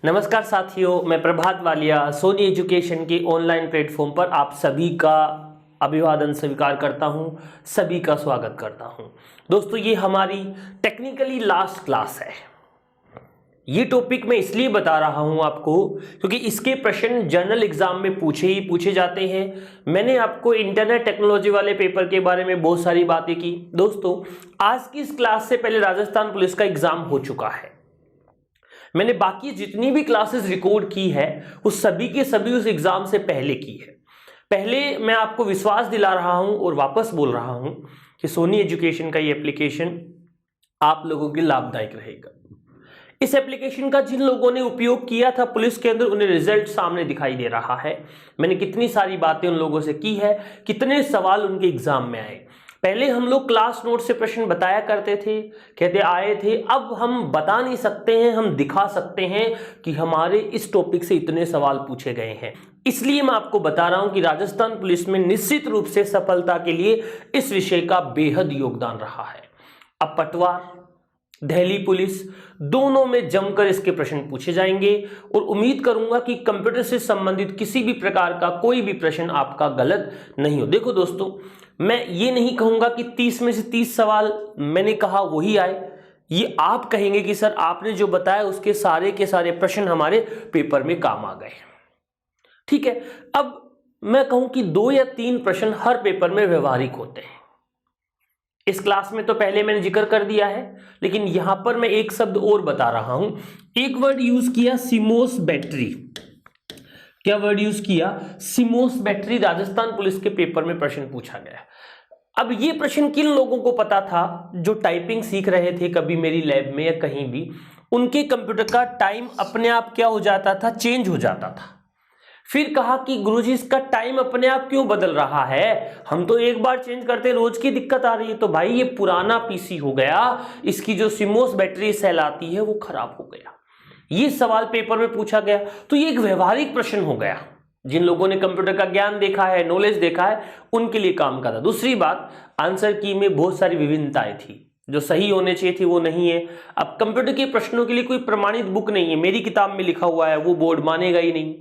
नमस्कार साथियों, मैं प्रभात वालिया सोनी एजुकेशन के ऑनलाइन प्लेटफॉर्म पर आप सभी का अभिवादन स्वीकार करता हूं, सभी का स्वागत करता हूं। दोस्तों, ये हमारी टेक्निकली लास्ट क्लास है। ये टॉपिक मैं इसलिए बता रहा हूं आपको क्योंकि इसके प्रश्न जनरल एग्जाम में पूछे जाते हैं। मैंने आपको इंटरनेट टेक्नोलॉजी वाले पेपर के बारे में बहुत सारी बातें की। दोस्तों, आज की इस क्लास से पहले राजस्थान पुलिस का एग्जाम हो चुका है। मैंने बाकी जितनी भी क्लासेस रिकॉर्ड की है उस सभी के सभी उस एग्जाम से पहले की है। पहले मैं आपको विश्वास दिला रहा हूं और वापस बोल रहा हूं कि सोनी एजुकेशन का ये एप्लीकेशन आप लोगों के लाभदायक रहेगा। इस एप्लीकेशन का जिन लोगों ने उपयोग किया था पुलिस के अंदर, उन्हें रिजल्ट सामने दिखाई दे रहा है। मैंने कितनी सारी बातें उन लोगों से की है, कितने सवाल उनके एग्जाम में आए। पहले हम लोग क्लास नोट से प्रश्न बताया करते थे, कहते आए थे। अब हम बता नहीं सकते हैं, हम दिखा सकते हैं कि हमारे इस टॉपिक से इतने सवाल पूछे गए हैं। इसलिए मैं आपको बता रहा हूं कि राजस्थान पुलिस में निश्चित रूप से सफलता के लिए इस विषय का बेहद योगदान रहा है। अब पटवार, दिल्ली पुलिस दोनों में जमकर इसके प्रश्न पूछे जाएंगे और उम्मीद करूंगा कि कंप्यूटर से संबंधित किसी भी प्रकार का कोई भी प्रश्न आपका गलत नहीं हो। देखो दोस्तों, मैं ये नहीं कहूंगा कि 30 में से 30 सवाल मैंने कहा वही आए। ये आप कहेंगे कि सर आपने जो बताया उसके सारे के सारे प्रश्न हमारे पेपर में काम आ गए। ठीक है, अब मैं कहूं कि 2 या 3 प्रश्न हर पेपर में व्यवहारिक होते हैं। इस क्लास में तो पहले मैंने जिक्र कर दिया है, लेकिन यहां पर मैं एक शब्द और बता रहा हूं। एक वर्ड यूज किया, सिमोस बैटरी। क्या वर्ड यूज किया? CMOS battery. राजस्थान पुलिस के पेपर में प्रश्न पूछा गया। अब ये प्रश्न किन लोगों को पता था? जो टाइपिंग सीख रहे थे कभी मेरी लैब में या कहीं भी, उनके कंप्यूटर का टाइम अपने आप क्या हो जाता था? चेंज हो जाता था। फिर कहा कि गुरुजी इसका टाइम अपने आप क्यों बदल रहा है? हम तो एक बार चेंज करते, रोज की दिक्कत आ रही है। तो भाई ये पुराना पीसी हो गया, इसकी जो सिमोस बैटरी सेल आती है वो खराब हो गया। ये सवाल पेपर में पूछा गया, तो ये एक व्यवहारिक प्रश्न हो गया। जिन लोगों ने कंप्यूटर का ज्ञान देखा है, नॉलेज देखा है, उनके लिए काम का था। दूसरी बात, आंसर की में बहुत सारी विभिन्नताएं थी, जो सही होने चाहिए थी वो नहीं है। अब कंप्यूटर के प्रश्नों के लिए कोई प्रमाणित बुक नहीं है। मेरी किताब में लिखा हुआ है वो बोर्ड मानेगा ही नहीं।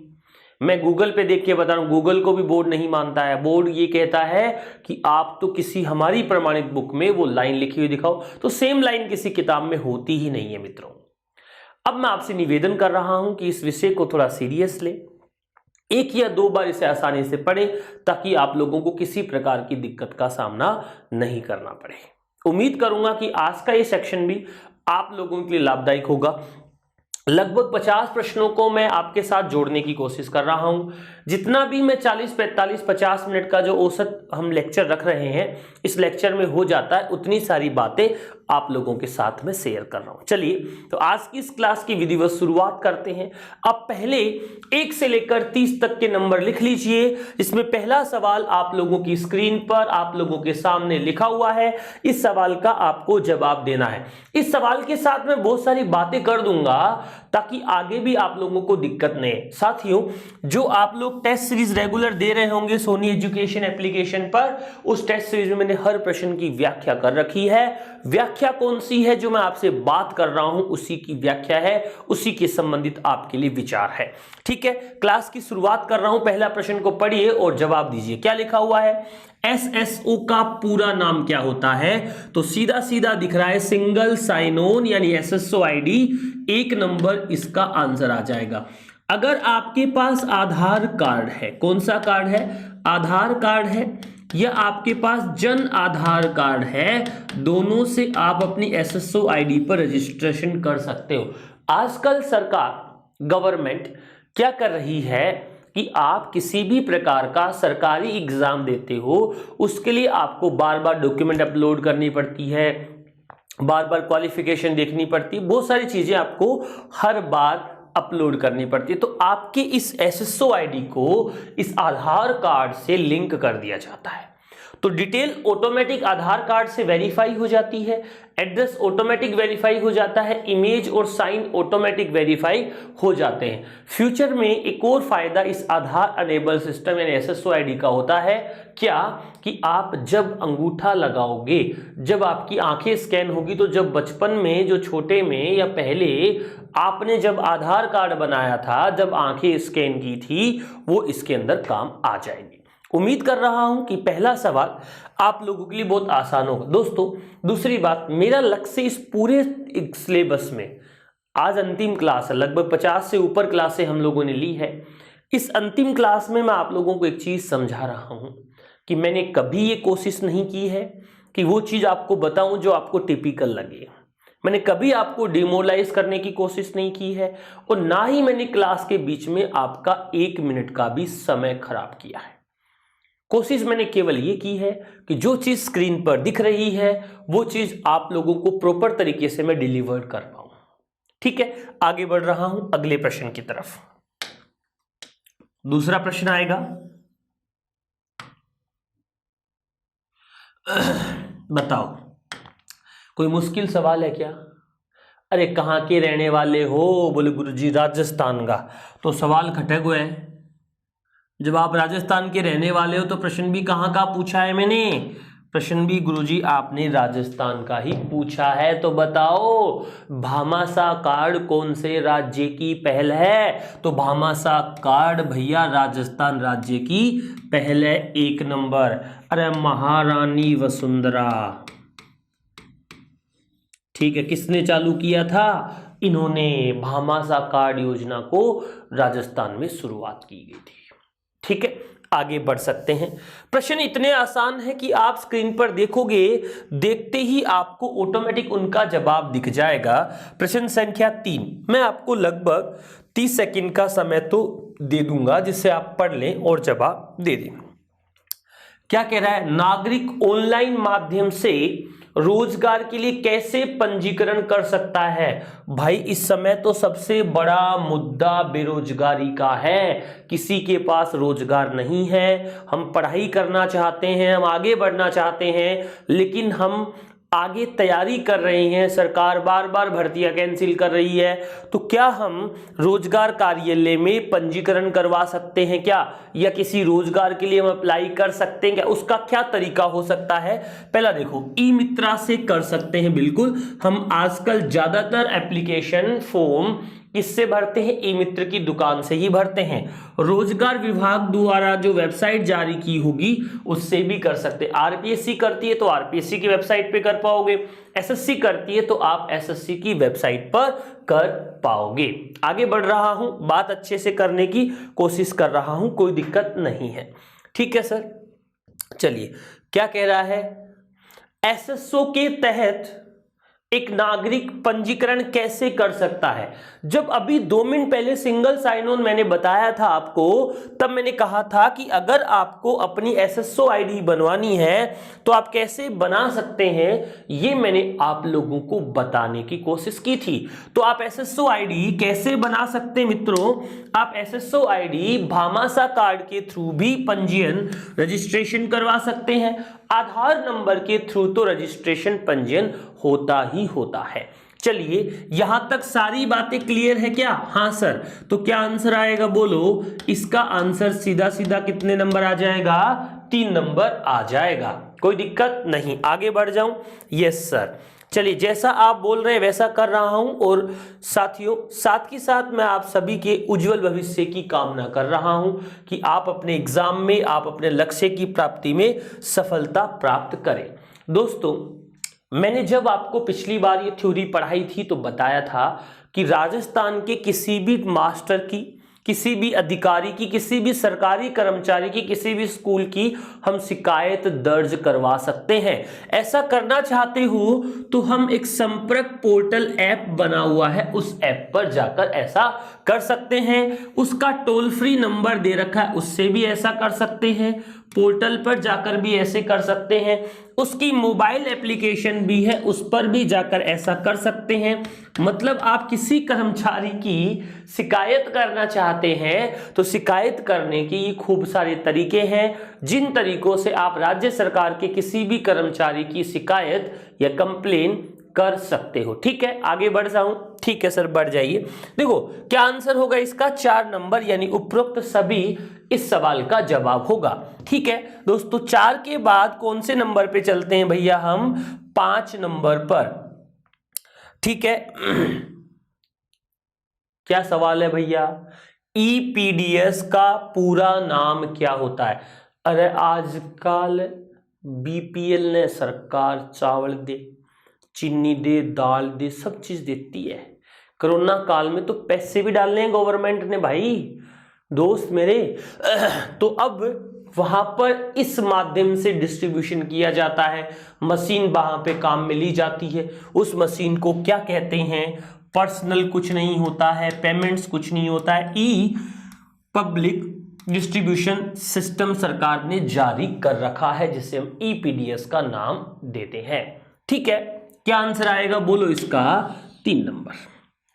मैं गूगल पे देख के बता रहा हूं, गूगल को भी बोर्ड नहीं मानता है। बोर्ड ये कहता है कि आप तो किसी हमारी प्रमाणित बुक में वो लाइन लिखी हुई दिखाओ। तो सेम लाइन किसी किताब में होती ही नहीं है मित्रों। अब मैं आपसे निवेदन कर रहा हूं कि इस विषय को थोड़ा सीरियस ले, 1 या 2 बार इसे आसानी से पढ़ें, ताकि आप लोगों को किसी प्रकार की दिक्कत का सामना नहीं करना पड़े। उम्मीद करूंगा कि आज का ये सेक्शन भी आप लोगों के लिए लाभदायक होगा। लगभग 50 प्रश्नों को मैं आपके साथ जोड़ने की कोशिश कर रहा हूं। जितना भी मैं 40, 45, 50 मिनट का जो औसत हम लेक्चर रख रहे हैं, इस लेक्चर में हो जाता है, उतनी सारी बातें आप लोगों के साथ में शेयर कर रहा हूं। चलिए, तो आज की इस क्लास की विधिवत शुरुआत करते हैं। अब पहले 1 से लेकर 30 तक के नंबर लिख लीजिए। इसमें पहला सवाल आप लोगों की स्क्रीन पर आप लोगों के सामने लिखा हुआ है। इस सवाल का आपको जवाब देना है। इस सवाल के साथ मैं बहुत सारी बातें कर दूंगा ताकि आगे भी आप लोगों को दिक्कत नहीं। साथियों, जो आप लोग टेस्ट सीरीज रेगुलर दे रहे होंगे सोनी एजुकेशन एप्लीकेशन पर, उस टेस्ट सीरीज में मैंने हर प्रश्न की व्याख्या कर रखी है। व्याख्या कौन सी है? जो मैं आपसे बात कर रहा हूं उसी की व्याख्या है, उसी के संबंधित आपके लिए विचार है। ठीक है, क्लास की शुरुआत कर रहा हूं। पहला प्रश्न को पढ़िए और जवाब दीजिए। क्या लिखा हुआ है? एसएसओ का पूरा नाम क्या होता है? तो सीधा सीधा दिख रहा है, सिंगल साइन ऑन यानी एसएसओ आईडी। 1 नंबर इसका आंसर आ जाएगा। अगर आपके पास आधार कार्ड है, कौन सा कार्ड है? आधार कार्ड है, या आपके पास जन आधार कार्ड है, दोनों से आप अपनी एसएसओ आईडी पर रजिस्ट्रेशन कर सकते हो। आजकल सरकार, गवर्नमेंट क्या कर रही है कि आप किसी भी प्रकार का सरकारी एग्जाम देते हो, उसके लिए आपको बार बार डॉक्यूमेंट अपलोड करनी पड़ती है, बार बार क्वालिफिकेशन देखनी पड़ती है, बहुत सारी चीजें आपको हर बार अपलोड करनी पड़ती है। तो आपके इस एसएसओ आईडी को इस आधार कार्ड से लिंक कर दिया जाता है। तो डिटेल ऑटोमेटिक आधार कार्ड से वेरीफाई हो जाती है, एड्रेस ऑटोमेटिक वेरीफाई हो जाता है, इमेज और साइन ऑटोमेटिक वेरीफाई हो जाते हैं। फ्यूचर में एक और फायदा इस आधार अनेबल सिस्टम यानी एसएसओ आईडी का होता है, क्या कि आप जब अंगूठा लगाओगे, जब आपकी आंखें स्कैन होगी, तो जब बचपन में जो छोटे में या पहले आपने जब आधार कार्ड बनाया था, जब आंखें स्कैन की थी, वो इसके अंदर काम आ जाएंगे। उम्मीद कर रहा हूं कि पहला सवाल आप लोगों के लिए बहुत आसान होगा। दोस्तों दूसरी बात, मेरा लक्ष्य इस पूरे सिलेबस में, आज अंतिम क्लास है, लगभग 50 से ऊपर क्लासें हम लोगों ने ली है। इस अंतिम क्लास में मैं आप लोगों को एक चीज समझा रहा हूं कि मैंने कभी ये कोशिश नहीं की है कि वो चीज आपको बताऊं जो आपको टिपिकल लगे। मैंने कभी आपको डिमोरलाइज करने की कोशिश नहीं की है, और ना ही मैंने क्लास के बीच में आपका 1 मिनट का भी समय खराब किया है। कोशिश मैंने केवल ये की है कि जो चीज स्क्रीन पर दिख रही है वो चीज आप लोगों को प्रॉपर तरीके से मैं डिलीवर कर पाऊं। ठीक है, आगे बढ़ रहा हूं अगले प्रश्न की तरफ। दूसरा प्रश्न आएगा, बताओ कोई मुश्किल सवाल है क्या? अरे कहाँ के रहने वाले हो? बोले गुरुजी राजस्थान का। तो सवाल खटक हुआ है। जब आप राजस्थान के रहने वाले हो तो प्रश्न भी कहाँ का पूछा है मैंने? प्रश्न भी गुरुजी आपने राजस्थान का ही पूछा है। तो बताओ भामाशाह कार्ड कौन से राज्य की पहल है? तो भामाशाह कार्ड भैया राजस्थान राज्य की पहल है, 1 नंबर। अरे महारानी वसुंधरा, ठीक है, किसने चालू किया था? इन्होंने भामाशाह कार्ड योजना को राजस्थान में शुरुआत की गई थी। ठीक है, आगे बढ़ सकते हैं। प्रश्न इतने आसान है कि आप स्क्रीन पर देखोगे, देखते ही आपको ऑटोमेटिक उनका जवाब दिख जाएगा। प्रश्न संख्या 3, मैं आपको लगभग 30 सेकंड का समय तो दे दूंगा जिससे आप पढ़ लें और जवाब दे दें। क्या कह रहा है? नागरिक ऑनलाइन माध्यम से रोजगार के लिए कैसे पंजीकरण कर सकता है? भाई इस समय तो सबसे बड़ा मुद्दा बेरोजगारी का है। किसी के पास रोजगार नहीं है, हम पढ़ाई करना चाहते हैं, हम आगे बढ़ना चाहते हैं, लेकिन हम आगे तैयारी कर रहे हैं, सरकार बार बार भर्तियां कैंसिल कर रही है, तो क्या हम रोजगार कार्यालय में पंजीकरण करवा सकते हैं क्या? या किसी रोजगार के लिए हम अप्लाई कर सकते हैं क्या? उसका क्या तरीका हो सकता है? पहला देखो, ई मित्रा से कर सकते हैं। बिल्कुल, हम आजकल ज्यादातर एप्लीकेशन फॉर्म किससे भरते हैं? ई मित्र की दुकान से ही भरते हैं। रोजगार विभाग द्वारा जो वेबसाइट जारी की होगी उससे भी कर सकते हैं। आरपीएससी करती है तो आरपीएससी की वेबसाइट पे कर पाओगे, एसएससी करती है तो आप एसएससी की वेबसाइट पर कर पाओगे। आगे बढ़ रहा हूं, बात अच्छे से करने की कोशिश कर रहा हूं, कोई दिक्कत नहीं है। ठीक है सर, चलिए क्या कह रहा है? एसएसओ के तहत एक नागरिक पंजीकरण कैसे कर सकता है? जब अभी 2 मिनट पहले सिंगल साइन ऑन मैंने बताया था आपको, तब मैंने कहा था कि अगर आपको अपनी एसएसओ आईडी बनवानी है तो आप कैसे बना सकते हैं, ये मैंने आप लोगों को बताने की कोशिश की थी। तो आप एसएसओ आईडी कैसे बना सकते हैं मित्रों? आप एसएसओ आईडी भामाशाह कार्ड के थ्रू भी पंजीयन रजिस्ट्रेशन करवा सकते हैं। आधार नंबर के थ्रू तो रजिस्ट्रेशन पंजीयन होता ही होता है। चलिए यहां तक सारी बातें क्लियर है क्या? हाँ सर, तो क्या आंसर आएगा बोलो? इसका आंसर सीधा सीधा कितने नंबर आ जाएगा? 3 नंबर आ जाएगा। कोई दिक्कत नहीं, आगे बढ़ जाऊं? Yes sir. चलिए जैसा आप बोल रहे हैं वैसा कर रहा हूं, और साथियों साथ ही साथ मैं आप सभी के उज्जवल भविष्य की कामना कर रहा हूं कि आप अपने एग्जाम में, आप अपने लक्ष्य की प्राप्ति में सफलता प्राप्त करें। दोस्तों मैंने जब आपको पिछली बार ये थ्योरी पढ़ाई थी तो बताया था कि राजस्थान के किसी भी मास्टर की, किसी भी अधिकारी की, किसी भी सरकारी कर्मचारी की, किसी भी स्कूल की हम शिकायत दर्ज करवा सकते हैं। ऐसा करना चाहते हो तो हम एक संपर्क पोर्टल ऐप बना हुआ है, उस ऐप पर जाकर ऐसा कर सकते हैं। उसका टोल फ्री नंबर दे रखा है, उससे भी ऐसा कर सकते हैं। पोर्टल पर जाकर भी ऐसे कर सकते हैं। उसकी मोबाइल एप्लीकेशन भी है, उस पर भी जाकर ऐसा कर सकते हैं। मतलब आप किसी कर्मचारी की शिकायत करना चाहते हैं तो शिकायत करने की खूब सारे तरीके हैं, जिन तरीकों से आप राज्य सरकार के किसी भी कर्मचारी की शिकायत या कंप्लेन कर सकते हो। ठीक है, आगे बढ़ जाऊं? ठीक है सर, बढ़ जाइए। देखो क्या आंसर होगा इसका? 4 नंबर, यानी उपरोक्त सभी इस सवाल का जवाब होगा। ठीक है दोस्तों, 4 के बाद कौन से नंबर पे चलते हैं भैया? हम 5 नंबर पर। ठीक है क्या सवाल है भैया? ईपीडीएस का पूरा नाम क्या होता है? अरे आजकल बीपीएल ने सरकार चावल दे, चीनी दे, दाल दे, सब चीज देती है। कोरोना काल में तो पैसे भी डालने हैं गवर्नमेंट ने भाई, दोस्त मेरे। तो अब वहां पर इस माध्यम से डिस्ट्रीब्यूशन किया जाता है, मशीन वहां पे काम में ली जाती है। उस मशीन को क्या कहते हैं? पर्सनल कुछ नहीं होता है, पेमेंट्स कुछ नहीं होता है, ई पब्लिक डिस्ट्रीब्यूशन सिस्टम सरकार ने जारी कर रखा है, जिसे हम ईपीडीएस का नाम देते हैं। ठीक है, क्या आंसर आएगा बोलो इसका? 3 नंबर।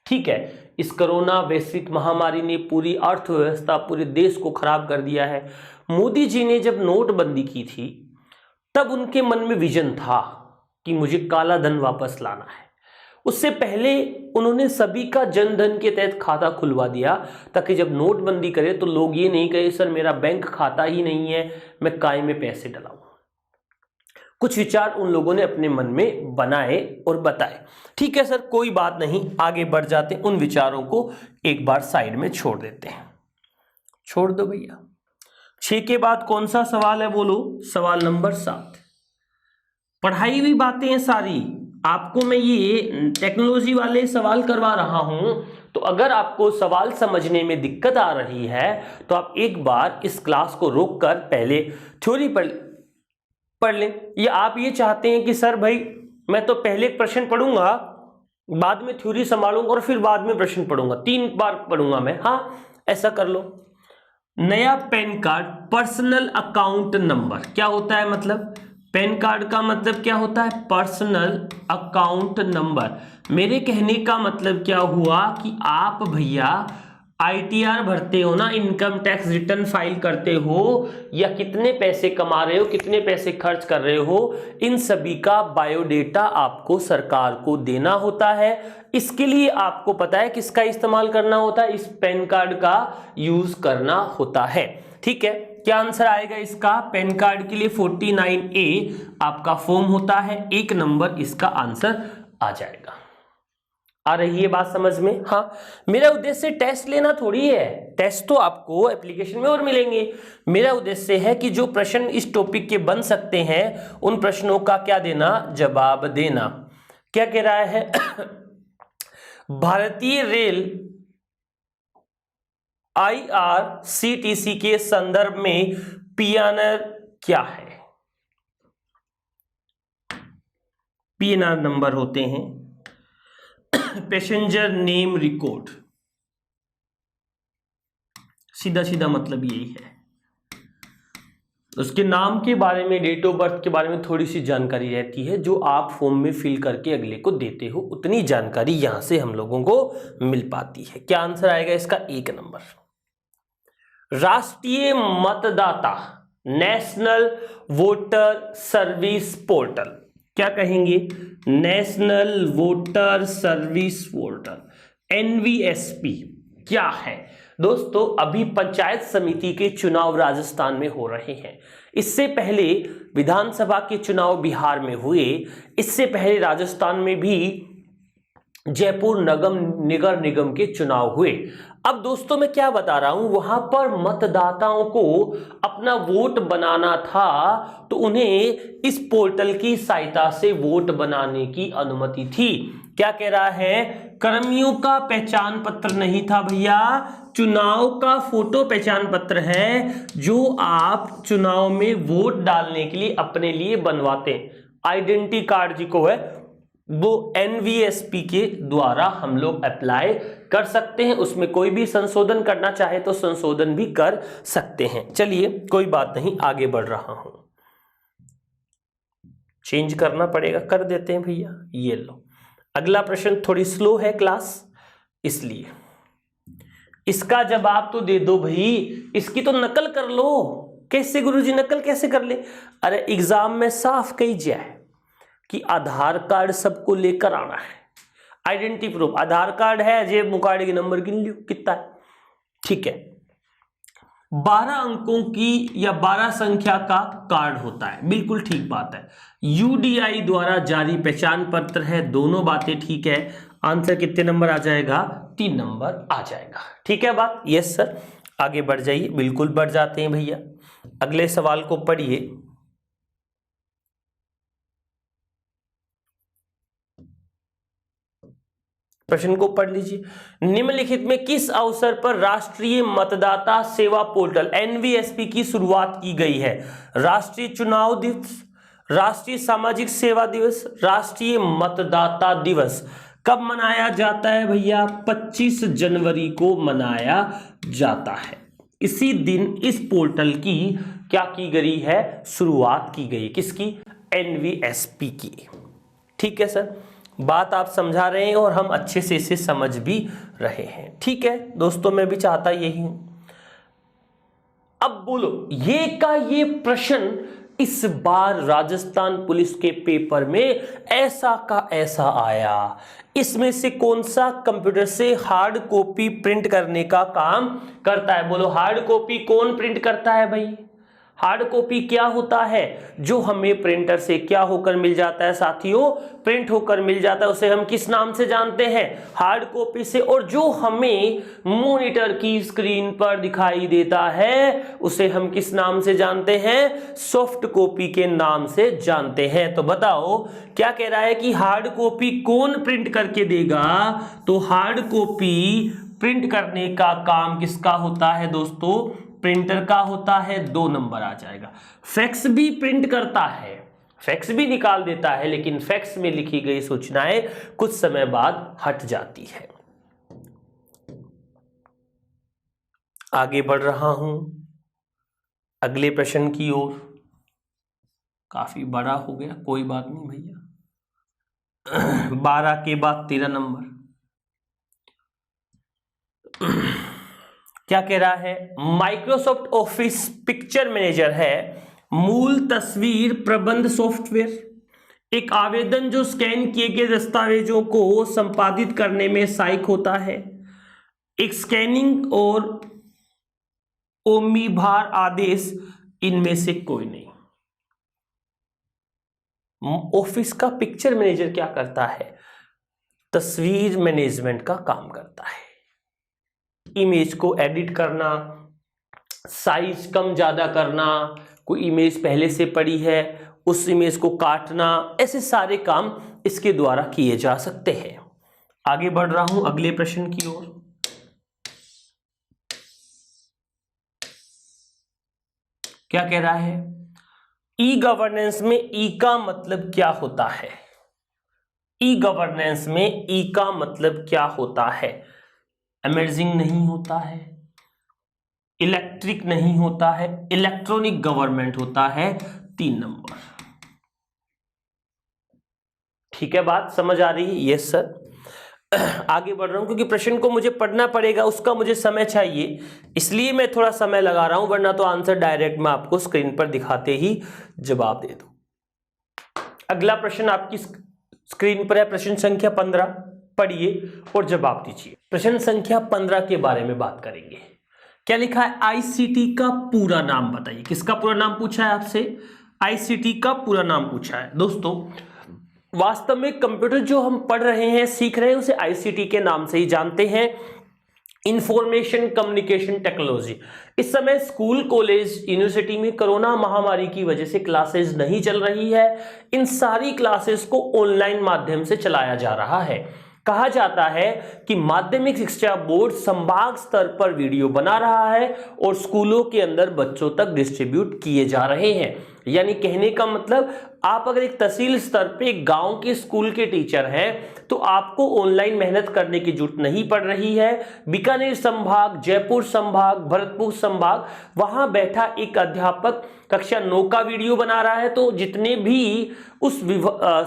ठीक है, इस कोरोना वैश्विक महामारी ने पूरी अर्थव्यवस्था, पूरे देश को खराब कर दिया है। मोदी जी ने जब नोटबंदी की थी तब उनके मन में विजन था कि मुझे काला धन वापस लाना है। उससे पहले उन्होंने सभी का जन धन के तहत खाता खुलवा दिया, ताकि जब नोटबंदी करे तो लोग ये नहीं कहे सर मेरा बैंक खाता ही नहीं है, मैं काय में पैसे डलाऊं। कुछ विचार उन लोगों ने अपने मन में बनाए और बताए। ठीक है सर, कोई बात नहीं, आगे बढ़ जाते हैं। उन विचारों को एक बार साइड में छोड़ देते हैं, छोड़ दो भैया। 6 के बाद कौन सा सवाल है बोलो? सवाल नंबर 7। पढ़ाई हुई बातें हैं सारी, आपको मैं ये टेक्नोलॉजी वाले सवाल करवा रहा हूं, तो अगर आपको सवाल समझने में दिक्कत आ रही है तो आप एक बार इस क्लास को रोककर पहले थ्योरी पढ़ लें। या आप ये चाहते हैं कि सर भाई मैं तो पहले प्रश्न पढ़ूंगा, बाद में थ्योरी संभालूंगा और फिर बाद में प्रश्न पढ़ूंगा, 3 बार पढ़ूंगा मैं, हाँ ऐसा कर लो। नया pan card personal account number क्या होता है? मतलब पैन कार्ड का मतलब क्या होता है? Personal account number. मेरे कहने का मतलब क्या हुआ कि आप भैया आईटीआर भरते हो ना, इनकम टैक्स रिटर्न फाइल करते हो, या कितने पैसे कमा रहे हो, कितने पैसे खर्च कर रहे हो, इन सभी का बायोडेटा आपको सरकार को देना होता है। इसके लिए आपको पता है किसका इस्तेमाल करना होता है? इस पैन कार्ड का यूज करना होता है। ठीक है, क्या आंसर आएगा इसका? पैन कार्ड के लिए 49A आपका फॉर्म होता है, 1 नंबर इसका आंसर आ जाएगा। आ रही है बात समझ में? हाँ, मेरा उद्देश्य टेस्ट लेना थोड़ी है, टेस्ट तो आपको एप्लीकेशन में और मिलेंगे। मेरा उद्देश्य है कि जो प्रश्न इस टॉपिक के बन सकते हैं उन प्रश्नों का क्या देना? जवाब देना। क्या कह रहा है? भारतीय रेल IRCTC के संदर्भ में पीएनआर क्या है? पीएनआर नंबर होते हैं पैसेंजर नेम रिकॉर्ड, सीधा सीधा मतलब यही है। उसके नाम के बारे में, डेट ऑफ बर्थ के बारे में थोड़ी सी जानकारी रहती है, जो आप फॉर्म में फिल करके अगले को देते हो, उतनी जानकारी यहां से हम लोगों को मिल पाती है। क्या आंसर आएगा इसका? 1 नंबर। राष्ट्रीय मतदाता नेशनल वोटर सर्विस पोर्टल क्या कहेंगे? National voter service portal, NVSP क्या है? दोस्तों अभी पंचायत समिति के चुनाव राजस्थान में हो रहे हैं। इससे पहले विधानसभा के चुनाव बिहार में हुए, इससे पहले राजस्थान में भी जयपुर नगर निगम के चुनाव हुए। अब दोस्तों मैं क्या बता रहा हूं, वहां पर मतदाताओं को अपना वोट बनाना था, तो उन्हें इस पोर्टल की सहायता से वोट बनाने की अनुमति थी। क्या कह रहा है? कर्मियों का पहचान पत्र नहीं था भैया, चुनाव का फोटो पहचान पत्र है, जो आप चुनाव में वोट डालने के लिए अपने लिए बनवाते हैं। आइडेंटिटी कार्ड जी को है, वो NVSP के द्वारा हम लोग अप्लाई कर सकते हैं। उसमें कोई भी संशोधन करना चाहे तो संशोधन भी कर सकते हैं। चलिए कोई बात नहीं, आगे बढ़ रहा हूं। चेंज करना पड़ेगा, कर देते हैं भैया। ये लो, अगला प्रश्न थोड़ी स्लो है क्लास, इसलिए इसका जवाब तो दे दो भाई, इसकी तो नकल कर लो। कैसे गुरुजी नकल कैसे कर ले? अरे एग्जाम में साफ कही जाए कि आधार कार्ड सबको लेकर आना है, आइडेंटिटी प्रूफ। आधार कार्ड है, जेब मुकाड़े के नंबर गिन लियो कितना है। ठीक है, 12 अंकों की या 12 संख्या का कार्ड होता है, बिल्कुल ठीक बात है। UDI द्वारा जारी पहचान पत्र है, दोनों बातें ठीक है। आंसर कितने नंबर आ जाएगा? 3 नंबर आ जाएगा। ठीक है बात? Yes sir. आगे बढ़ जाइए, बिल्कुल बढ़ जाते हैं भैया। अगले सवाल को पढ़िए। प्रश्न को पढ़ लीजिए। निम्नलिखित में किस अवसर पर राष्ट्रीय मतदाता सेवा पोर्टल एनवीएसपी की शुरुआत की गई है? राष्ट्रीय चुनाव दिवस, राष्ट्रीय सामाजिक सेवा दिवस, राष्ट्रीय मतदाता दिवस। कब मनाया जाता है भैया? 25 जनवरी को मनाया जाता है। इसी दिन इस पोर्टल की क्या की गई है? शुरुआत की गई। किसकी? एनवीएसपी की। ठीक है सर, बात आप समझा रहे हैं और हम अच्छे से इसे समझ भी रहे हैं। ठीक है दोस्तों, मैं भी चाहता यही हूं। अब बोलो, ये प्रश्न इस बार राजस्थान पुलिस के पेपर में ऐसा का ऐसा आया। इसमें से कौन सा कंप्यूटर से हार्ड कॉपी प्रिंट करने का काम करता है? बोलो, हार्ड कॉपी कौन प्रिंट करता है भाई? हार्ड कॉपी क्या होता है? जो हमें प्रिंटर से क्या होकर मिल जाता है साथियों? प्रिंट होकर मिल जाता है। उसे हम किस नाम से जानते हैं? हार्ड कॉपी से। और जो हमें मॉनिटर की स्क्रीन पर दिखाई देता है उसे हम किस नाम से जानते हैं? सॉफ्ट कॉपी के नाम से जानते हैं। तो बताओ, क्या कह रहा है कि हार्ड कॉपी कौन प्रिंट करके देगा? तो हार्ड कॉपी प्रिंट करने का काम किसका होता है दोस्तों? प्रिंटर का होता है। 2 नंबर आ जाएगा। फैक्स भी प्रिंट करता है, फैक्स भी निकाल देता है, लेकिन फैक्स में लिखी गई सूचनाएं कुछ समय बाद हट जाती है। आगे बढ़ रहा हूं अगले प्रश्न की ओर। काफी बड़ा हो गया, कोई बात नहीं भैया। 12 के बाद 13 नंबर। क्या कह रहा है? माइक्रोसॉफ्ट ऑफिस पिक्चर मैनेजर है मूल तस्वीर प्रबंध सॉफ्टवेयर। एक आवेदन जो स्कैन किए गए दस्तावेजों को संपादित करने में सहायक होता है। एक स्कैनिंग और ओमिभार आदेश, इनमें से कोई नहीं। ऑफिस का पिक्चर मैनेजर क्या करता है? तस्वीर मैनेजमेंट का काम करता है। इमेज को एडिट करना, साइज कम ज्यादा करना, कोई इमेज पहले से पड़ी है उस इमेज को काटना, ऐसे सारे काम इसके द्वारा किए जा सकते हैं। आगे बढ़ रहा हूं अगले प्रश्न की ओर। क्या कह रहा है? ई गवर्नेंस में ई का मतलब क्या होता है? ई गवर्नेंस में ई का मतलब क्या होता है? अमेजिंग नहीं होता है, इलेक्ट्रिक नहीं होता है, इलेक्ट्रॉनिक गवर्नमेंट होता है। 3 नंबर। ठीक है, बात समझ आ रही है? Yes sir. आगे बढ़ रहा हूं क्योंकि प्रश्न को मुझे पढ़ना पड़ेगा, उसका मुझे समय चाहिए, इसलिए मैं थोड़ा समय लगा रहा हूं, वरना तो आंसर डायरेक्ट मैं आपको स्क्रीन पर दिखाते ही जवाब दे दूं। अगला प्रश्न आपकी स्क्रीन पर है, प्रश्न संख्या 15। पढ़िए और जवाब दीजिए। प्रश्न संख्या 15 के बारे में बात करेंगे। क्या लिखा है? आईसीटी का पूरा नाम बताइए। किसका पूरा नाम पूछा है आपसे? आईसीटी का पूरा नाम पूछा है। दोस्तों, वास्तव में कंप्यूटर जो हम पढ़ रहे हैं, सीख रहे हैं, उसे आईसीटी के नाम से ही जानते हैं, इंफॉर्मेशन कम्युनिकेशन टेक्नोलॉजी। इस समय स्कूल, कॉलेज, यूनिवर्सिटी में कोरोना महामारी की वजह से क्लासेस नहीं चल रही है। इन सारी क्लासेस को ऑनलाइन माध्यम से चलाया जा रहा है। कहा जाता है कि माध्यमिक शिक्षा बोर्ड संभाग स्तर पर वीडियो बना रहा है और स्कूलों के अंदर बच्चों तक डिस्ट्रीब्यूट किए जा रहे हैं। यानी कहने का मतलब, आप अगर एक तहसील स्तर पे एक गांव के स्कूल के टीचर हैं तो आपको ऑनलाइन मेहनत करने की जरूरत नहीं पड़ रही है। बीकानेर संभाग, जयपुर संभाग, भरतपुर संभाग, वहां बैठा एक अध्यापक कक्षा 9 का वीडियो बना रहा है, तो जितने भी उस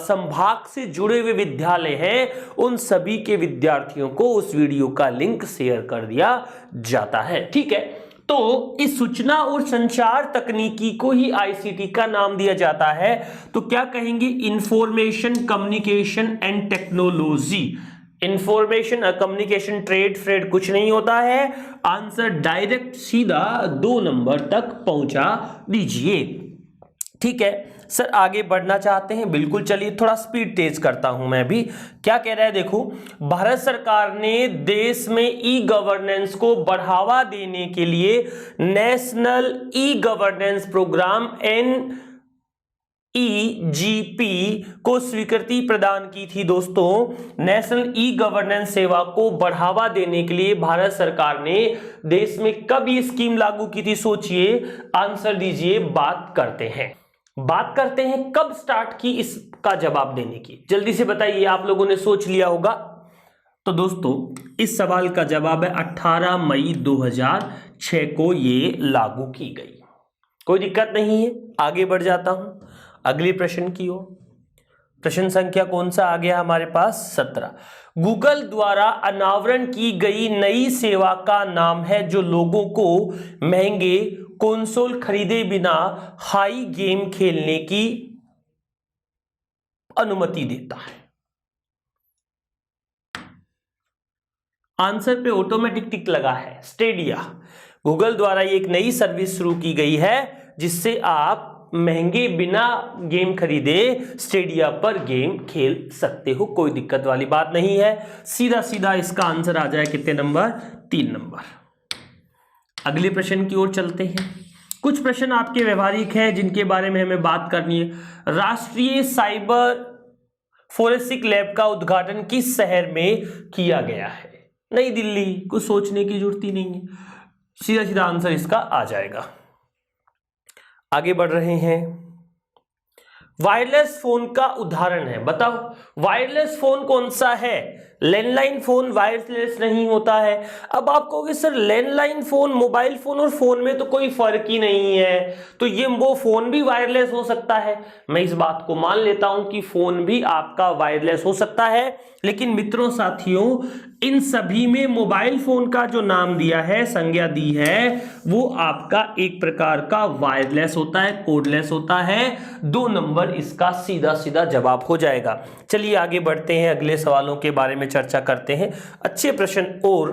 संभाग से जुड़े हुए विद्यालय हैं उन सभी के विद्यार्थियों को उस वीडियो का लिंक शेयर कर दिया जाता है। ठीक है, तो इस सूचना और संचार तकनीकी को ही आईसीटी का नाम दिया जाता है। तो क्या कहेंगे? Information communication and technology. Information communication trade फ्रेड कुछ नहीं होता है। आंसर डायरेक्ट सीधा 2 नंबर तक पहुंचा दीजिए। ठीक है, सर आगे बढ़ना चाहते हैं, बिल्कुल चलिए थोड़ा स्पीड तेज करता हूं मैं भी। क्या कह रहा है देखो, भारत सरकार ने देश में ई गवर्नेंस को बढ़ावा देने के लिए national e governance programme NEGP को स्वीकृति प्रदान की थी। दोस्तों नेशनल ई गवर्नेंस सेवा को बढ़ावा देने के लिए भारत सरकार ने देश में कब ये स्कीम लागू की थी? सोचिए, आंसर दीजिए, बात करते हैं कब स्टार्ट की, इसका जवाब देने की जल्दी से बताइए। आप लोगों ने सोच लिया होगा। तो दोस्तों इस सवाल का जवाब है 18 मई 2006 को ये लागू की गई। कोई दिक्कत नहीं है, आगे बढ़ जाता हूं अगले प्रश्न की ओर। प्रश्न संख्या कौन सा आ गया हमारे पास? 17। गूगल द्वारा अनावरण की गई नई सेवा का नाम है जो लोगों को महंगे कंसोल खरीदे बिना हाई गेम खेलने की अनुमति देता है। आंसर पे ऑटोमेटिक टिक लगा है, स्टेडिया। गूगल द्वारा एक नई सर्विस शुरू की गई है जिससे आप महंगे बिना गेम खरीदे स्टेडिया पर गेम खेल सकते हो। कोई दिक्कत वाली बात नहीं है, सीधा सीधा इसका आंसर आ जाए कितने नंबर? 3 नंबर। अगले प्रश्न की ओर चलते हैं। कुछ प्रश्न आपके व्यवहारिक हैं जिनके बारे में हमें बात करनी है। राष्ट्रीय साइबर फोरेंसिक लैब का उद्घाटन किस शहर में किया गया है? नई दिल्ली। कुछ सोचने की जरूरत ही नहीं है, सीधा सीधा आंसर इसका आ जाएगा। आगे बढ़ रहे हैं। वायरलेस फोन का उदाहरण है, बताओ वायरलेस फोन कौन सा है? लैंडलाइन फोन वायरलेस नहीं होता है। अब आप कहोगे sir landline phone, mobile phone और फोन में तो कोई फर्क ही नहीं है, तो ये वो फोन भी वायरलेस हो सकता है। मैं इस बात को मान लेता हूं कि फोन भी आपका वायरलेस हो सकता है, लेकिन मित्रों साथियों इन सभी में मोबाइल फोन का जो नाम दिया है, संज्ञा दी है, वो आपका एक प्रकार का वायरलेस होता है, कोडलेस होता है। 2 नंबर इसका सीधा सीधा जवाब हो जाएगा। चलिए आगे बढ़ते हैं, अगले सवालों के बारे में चर्चा करते हैं। अच्छे प्रश्न और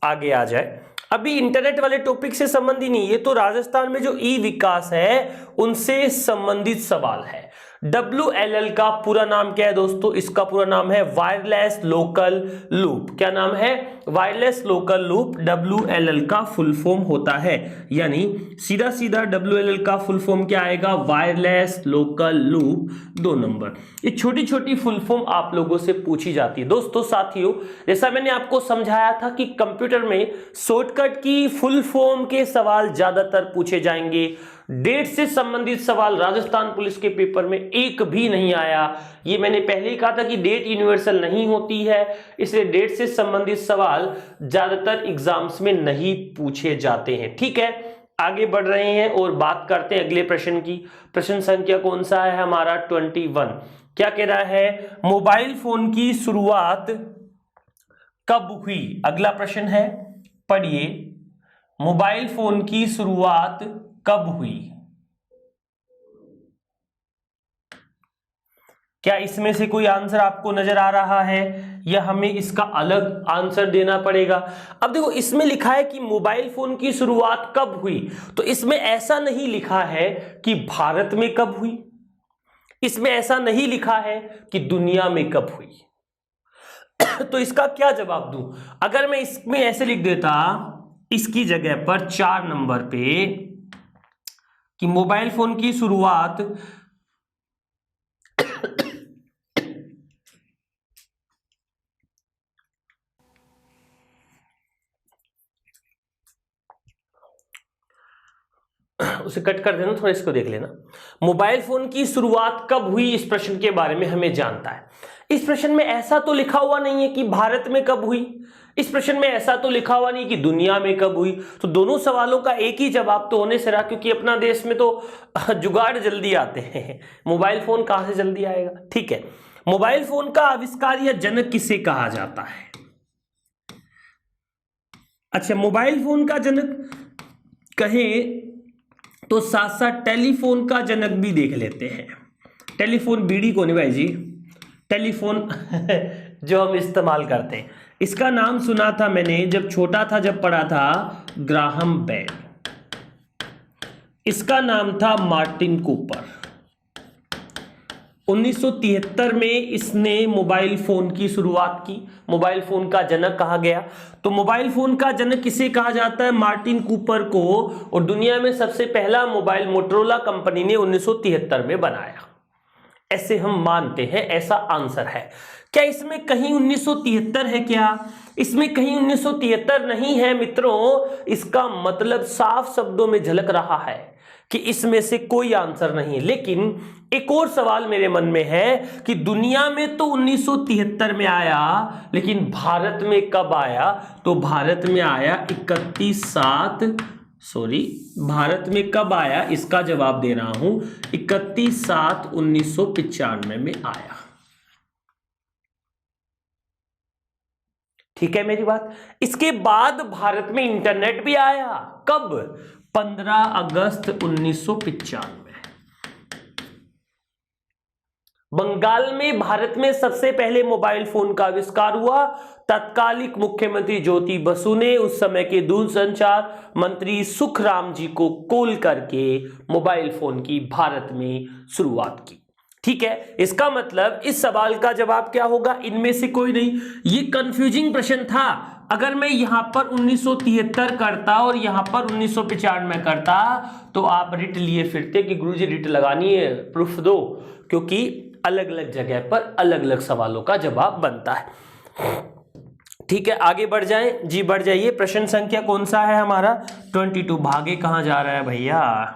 आगे आ जाए। अभी इंटरनेट वाले टॉपिक से संबंधी नहीं, ये तो राजस्थान में जो ई विकास है उनसे संबंधित सवाल है। WLL का पूरा नाम क्या है दोस्तों? इसका पूरा नाम है वायरलेस लोकल लूप। क्या नाम है? Wireless local loop. WLL का फुल फॉर्म होता है, यानी सीधा सीधा WLL का फुल फॉर्म क्या आएगा? Wireless local loop. 2 नंबर। ये छोटी छोटी फुल फॉर्म आप लोगों से पूछी जाती है। दोस्तों साथियों, जैसा मैंने आपको समझाया था कि कंप्यूटर में शॉर्टकट की फुल फॉर्म के सवाल ज्यादातर पूछे जाएंगे। डेट से संबंधित सवाल राजस्थान पुलिस के पेपर में एक भी नहीं आया। ये मैंने पहले ही कहा था कि डेट यूनिवर्सल नहीं होती है, इसलिए डेट से संबंधित सवाल ज्यादातर एग्जाम्स में नहीं पूछे जाते हैं। ठीक है, आगे बढ़ रहे हैं और बात करते हैं अगले प्रश्न की। प्रश्न संख्या कौन सा है हमारा? 21। क्या कह रहा है? मोबाइल फोन की शुरुआत कब हुई? अगला प्रश्न है, पढ़िए। मोबाइल फोन की शुरुआत कब हुई? क्या इसमें से कोई आंसर आपको नजर आ रहा है या हमें इसका अलग आंसर देना पड़ेगा? अब देखो इसमें लिखा है कि मोबाइल फोन की शुरुआत कब हुई, तो इसमें ऐसा नहीं लिखा है कि भारत में कब हुई, इसमें ऐसा नहीं लिखा है कि दुनिया में कब हुई। तो इसका क्या जवाब दूं? अगर मैं इसमें ऐसे लिख देता इसकी जगह पर 4 नंबर पे कि मोबाइल फोन की शुरुआत उसे कट कर देना, थोड़ा इसको देख लेना। मोबाइल फोन की शुरुआत कब हुई, इस प्रश्न के बारे में हमें जानता है। इस प्रश्न में ऐसा तो लिखा हुआ नहीं है कि भारत में कब हुई, इस प्रश्न में ऐसा तो लिखा हुआ नहीं कि दुनिया में कब हुई। तो दोनों सवालों का एक ही जवाब तो होने से रहा, क्योंकि अपना देश में तो जुगाड़ जल्दी आते हैं, मोबाइल फोन कहां से जल्दी आएगा। ठीक है, मोबाइल फोन का आविष्कार या जनक किसे कहा जाता है? अच्छा, मोबाइल फोन का जनक कहें तो साथ साथ टेलीफोन का जनक भी देख लेते हैं। टेलीफोन बीड़ी को नहीं भाई जी, टेलीफोन जो हम इस्तेमाल करते हैं, इसका नाम सुना था मैंने जब छोटा था, जब पढ़ा था, ग्राहम बेल। इसका नाम था मार्टिन कूपर। 1973 में इसने मोबाइल फोन की शुरुआत की। मोबाइल फोन का जनक कहा गया। तो मोबाइल फोन का जनक किसे कहा जाता है? मार्टिन कूपर को। और दुनिया में सबसे पहला मोबाइल मोटरोला कंपनी ने 1973 में बनाया, ऐसे हम मानते हैं, ऐसा आंसर है। क्या इसमें कहीं 1973 है? क्या इसमें कहीं 1973 नहीं है मित्रों? इसका मतलब साफ शब्दों में झलक रहा है कि इसमें से कोई आंसर नहीं है। लेकिन एक और सवाल मेरे मन में है कि दुनिया में तो 1973 में आया, लेकिन भारत में कब आया? तो भारत में आया भारत में कब आया, इसका जवाब दे रहा हूं, 31/7/1995 में आया। ठीक है मेरी बात? इसके बाद भारत में इंटरनेट भी आया। कब? 15 अगस्त 1995। बंगाल में भारत में सबसे पहले मोबाइल फोन का आविष्कार हुआ। तत्कालिक मुख्यमंत्री ज्योति बसु ने उस समय के दूरसंचार मंत्री सुखराम जी को कॉल करके मोबाइल फोन की भारत में शुरुआत की। ठीक है, इसका मतलब इस सवाल का जवाब क्या होगा? इनमें से कोई नहीं। ये कंफ्यूजिंग प्रश्न था। अगर मैं यहां पर 1973 करता और यहां पर 1995 करता तो आप रिट लिए फिरते कि गुरुजी रिट लगानी है, प्रूफ दो, क्योंकि अलग अलग जगह पर अलग अलग सवालों का जवाब बनता है। ठीक है, आगे बढ़ जाएं जी, बढ़ जाइए। प्रश्न संख्या कौन सा है हमारा? 22। भागे कहां जा रहा है भैया?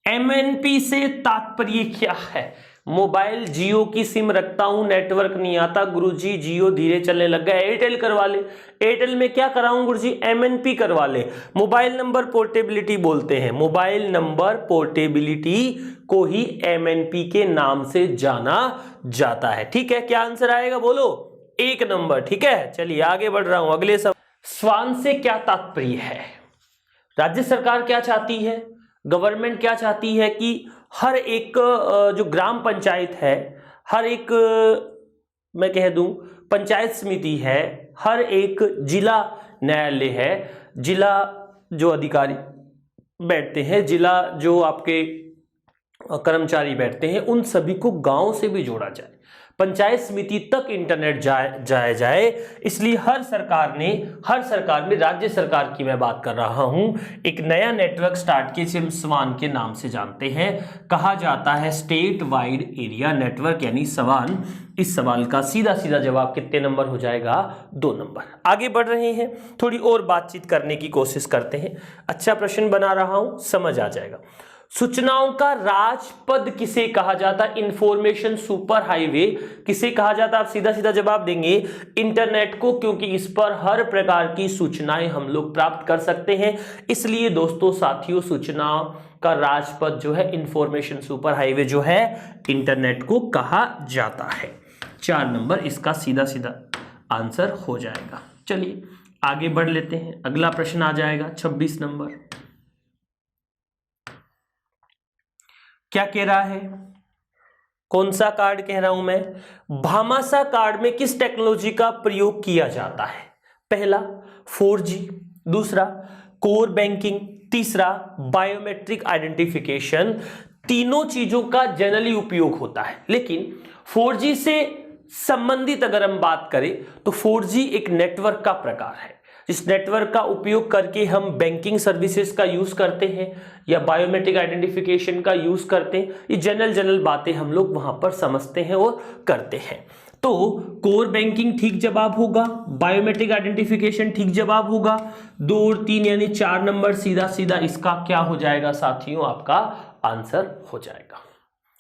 एमएनपी से तात्पर्य क्या है? मोबाइल जियो की सिम रखता हूं, नेटवर्क नहीं आता गुरुजी, जियो धीरे चलने लग गया, एयरटेल करवा ले। एयरटेल में क्या कराऊं गुरुजी? एमएनपी करवा ले। मोबाइल नंबर पोर्टेबिलिटी बोलते हैं, मोबाइल नंबर पोर्टेबिलिटी को ही एमएनपी के नाम से जाना जाता है। ठीक है, क्या आंसर आएगा बोलो? 1 नंबर। ठीक है, चलिए आगे बढ़ रहा हूं। अगले सवाल, स्वान से क्या तात्पर्य है? राज्य सरकार क्या चाहती है, गवर्नमेंट क्या चाहती है कि हर एक जो ग्राम पंचायत है, हर एक मैं कह दूं पंचायत समिति है, हर एक जिला न्यायालय है, जिला जो अधिकारी बैठते हैं, जिला जो आपके कर्मचारी बैठते हैं, उन सभी को गांव से भी जोड़ा जाए, पंचायत समिति तक इंटरनेट जाए। इसलिए हर सरकार में, राज्य सरकार की मैं बात कर रहा हूं, एक नया नेटवर्क स्टार्ट किया, जिसे स्वान के नाम से जानते हैं, कहा जाता है स्टेट वाइड एरिया नेटवर्क, यानी स्वान। इस सवाल का सीधा सीधा जवाब कितने नंबर हो जाएगा? 2 नंबर। आगे बढ़ रहे हैं, थोड़ी और बातचीत करने की कोशिश करते हैं। अच्छा प्रश्न बना रहा हूं, समझ आ जाएगा। सूचनाओं का राजपथ किसे कहा जाता है? इंफॉर्मेशन सुपर हाईवे किसे कहा जाता है? आप सीधा सीधा जवाब देंगे इंटरनेट को, क्योंकि इस पर हर प्रकार की सूचनाएं हम लोग प्राप्त कर सकते हैं। इसलिए दोस्तों साथियों, सूचनाओं का राजपथ जो है, इंफॉर्मेशन सुपर हाईवे जो है, इंटरनेट को कहा जाता है। 4 नंबर इसका सीधा सीधा आंसर हो जाएगा। चलिए आगे बढ़ लेते हैं। अगला प्रश्न आ जाएगा 26 नंबर। क्या कह रहा है? कौन सा कार्ड कह रहा हूं मैं? भामाशाह कार्ड में किस टेक्नोलॉजी का प्रयोग किया जाता है? पहला 4G, दूसरा कोर बैंकिंग, तीसरा बायोमेट्रिक आइडेंटिफिकेशन। तीनों चीजों का जनरली उपयोग होता है, लेकिन 4G से संबंधित अगर हम बात करें तो 4G एक नेटवर्क का प्रकार है। इस नेटवर्क का उपयोग करके हम बैंकिंग सर्विसेज का यूज करते हैं या बायोमेट्रिक आइडेंटिफिकेशन का यूज करते हैं। ये जनरल बातें हम लोग वहां पर समझते हैं और करते हैं। तो कोर बैंकिंग ठीक जवाब होगा, बायोमेट्रिक आइडेंटिफिकेशन ठीक जवाब होगा। 2 और 3 यानी 4 नंबर सीधा सीधा इसका क्या हो जाएगा साथियों? आपका आंसर हो जाएगा।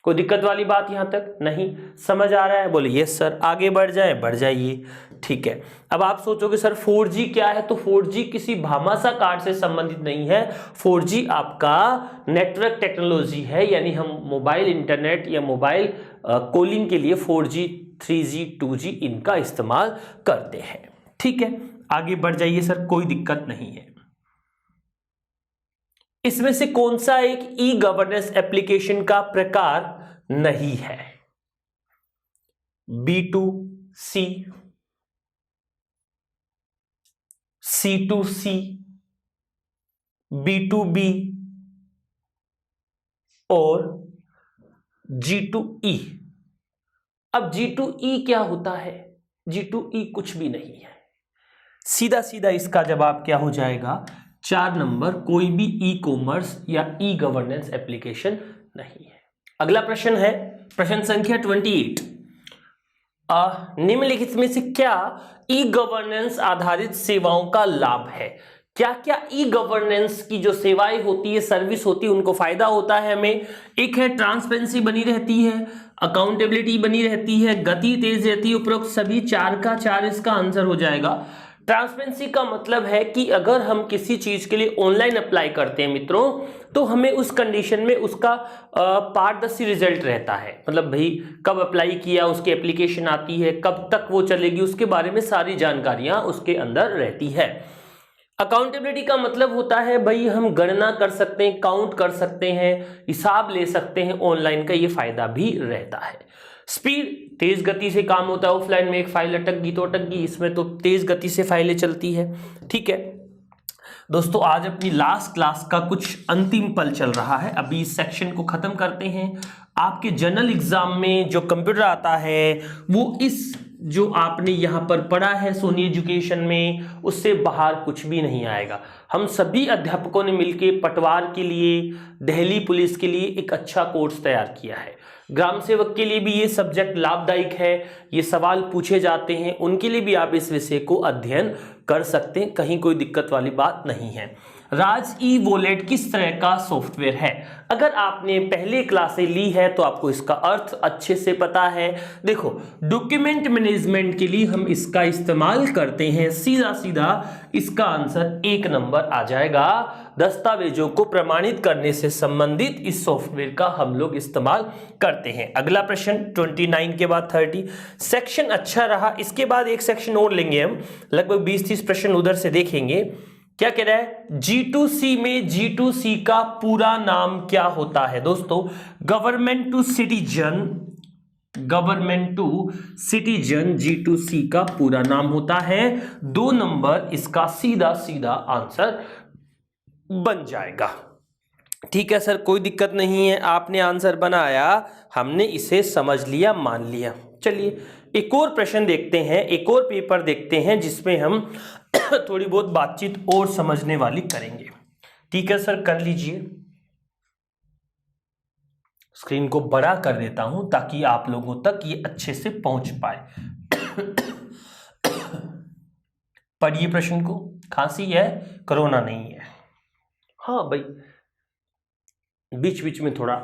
कोई दिक्कत वाली बात यहां तक नहीं? समझ आ रहा है? बोले यस सर। आगे बढ़ जाए, बढ़ जाइए। ठीक है, अब आप सोचोगे सर 4G क्या है? तो 4G किसी भामाशाह कार्ड से संबंधित नहीं है। 4G आपका नेटवर्क टेक्नोलॉजी है, यानी हम मोबाइल इंटरनेट या मोबाइल कॉलिंग के लिए 4G, 3G, 2G इनका इस्तेमाल करते हैं। ठीक है, आगे बढ़ जाइए सर, कोई दिक्कत नहीं है। इसमें से कौन सा एक ई गवर्नेंस एप्लीकेशन का प्रकार नहीं है? B2C, C2C, B2B और G2E। अब G2E क्या होता है? G2E कुछ भी नहीं है, सीधा सीधा इसका जवाब क्या हो जाएगा? 4 नंबर, कोई भी ई कॉमर्स या ई गवर्नेंस एप्लीकेशन नहीं है। अगला प्रश्न है प्रश्न संख्या 28। निम्नलिखित में से क्या ई गवर्नेंस आधारित सेवाओं का लाभ है? क्या क्या ई गवर्नेंस की जो सेवाएं होती है, सर्विस होती है, उनको फायदा होता है हमें? एक है ट्रांसपेरेंसी बनी रहती है, अकाउंटेबिलिटी बनी रहती है, गति तेज रहती है। उपरोक्त सभी 4 का 4 इसका आंसर हो जाएगा। ट्रांसपेरेंसी का मतलब है कि अगर हम किसी चीज के लिए ऑनलाइन अप्लाई करते हैं मित्रों, तो हमें उस कंडीशन में उसका पारदर्शी रिजल्ट रहता है। मतलब भाई कब अप्लाई किया, उसकी एप्लीकेशन आती है, कब तक वो चलेगी, उसके बारे में सारी जानकारियां उसके अंदर रहती है। अकाउंटेबिलिटी का मतलब होता है भाई हम गणना कर सकते हैं, काउंट कर सकते हैं, हिसाब ले सकते हैं ऑनलाइन का, ये फायदा भी रहता है। स्पीड, तेज गति से काम होता है। ऑफलाइन में एक फाइल अटक गई तो अटक गई, इसमें तो तेज गति से फाइलें चलती है। ठीक है दोस्तों, आज अपनी लास्ट क्लास का कुछ अंतिम पल चल रहा है, अभी इस सेक्शन को खत्म करते हैं। आपके जनरल एग्जाम में जो कंप्यूटर आता है वो इस जो आपने यहाँ पर पढ़ा है सोनी एजुकेशन में, उससे बाहर कुछ भी नहीं आएगा। हम सभी अध्यापकों ने मिलकर पटवार के लिए, दिल्ली पुलिस के लिए एक अच्छा कोर्स तैयार किया है। ग्राम सेवक के लिए भी ये सब्जेक्ट लाभदायक है, ये सवाल पूछे जाते हैं, उनके लिए भी आप इस विषय को अध्ययन कर सकते हैं, कहीं कोई दिक्कत वाली बात नहीं है। राज ई वॉलेट किस तरह का सॉफ्टवेयर है? अगर आपने पहले क्लासें ली है तो आपको इसका अर्थ अच्छे से पता है। देखो, डॉक्यूमेंट मैनेजमेंट के लिए हम इसका इस्तेमाल करते हैं, सीधा सीधा इसका आंसर 1 नंबर आ जाएगा। दस्तावेजों को प्रमाणित करने से संबंधित इस सॉफ्टवेयर का हम लोग इस्तेमाल करते हैं। अगला प्रश्न 29 के बाद 30। सेक्शन अच्छा रहा, इसके बाद एक सेक्शन और लेंगे हम, लगभग 20-30 प्रश्न उधर से देखेंगे। क्या कह रहा है? G2C में G2C का पूरा नाम क्या होता है? दोस्तों, गवर्नमेंट टू सिटीजन G2C का पूरा नाम होता है। 2 नंबर इसका सीधा सीधा आंसर बन जाएगा। ठीक है सर, कोई दिक्कत नहीं है, आपने आंसर बनाया, हमने इसे समझ लिया, मान लिया। चलिए एक और प्रश्न देखते हैं, एक और पेपर देखते हैं जिसमें हम थोड़ी बहुत बातचीत और समझने वाली करेंगे। ठीक है सर, कर लीजिए। स्क्रीन को बड़ा कर देता हूं ताकि आप लोगों तक ये अच्छे से पहुंच पाए। पढ़िए प्रश्न को। खांसी है, कोरोना नहीं है। हाँ भाई, बीच बीच में थोड़ा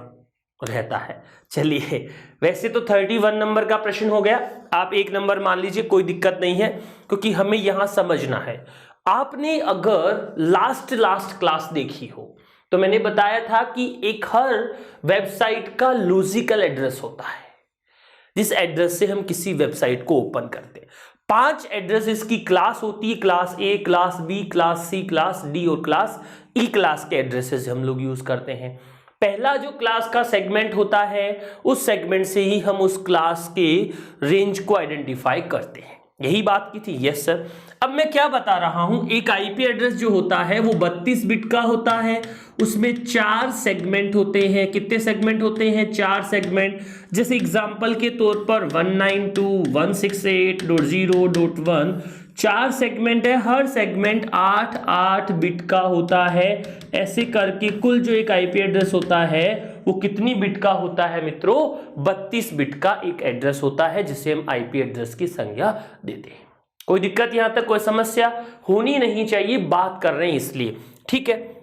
रहता है। चलिए, वैसे तो 31 नंबर का प्रश्न हो गया, आप 1 नंबर मान लीजिए, कोई दिक्कत नहीं है, क्योंकि हमें यहां समझना है। आपने अगर लास्ट क्लास देखी हो तो मैंने बताया था कि एक हर वेबसाइट का लॉजिकल एड्रेस होता है, जिस एड्रेस से हम किसी वेबसाइट को ओपन करते हैं। 5 एड्रेसेस की क्लास होती है, class A, class B, class C, class D और क्लास ई क्लास के एड्रेसेस हम लोग यूज करते हैं। पहला जो क्लास का सेगमेंट होता है, उस सेगमेंट से ही हम उस क्लास के रेंज को आइडेंटिफाई करते हैं। यही बात की थी? Yes sir. अब मैं क्या बता रहा हूं, एक आईपी एड्रेस जो होता है वो 32 बिट का होता है, उसमें 4 सेगमेंट होते हैं। कितने सेगमेंट होते हैं? 4 सेगमेंट। जैसे एग्जांपल के तौर पर 192.168.0.1 4 सेगमेंट है, हर सेगमेंट 8 बिट का होता है। ऐसे करके कुल जो एक आईपी एड्रेस होता है वो कितनी बिट का होता है मित्रों? 32 बिट का एक एड्रेस होता है, जिसे हम आईपी एड्रेस की संज्ञा देते हैं। कोई दिक्कत यहां तक, कोई समस्या होनी नहीं चाहिए, बात कर रहे हैं इसलिए। ठीक है,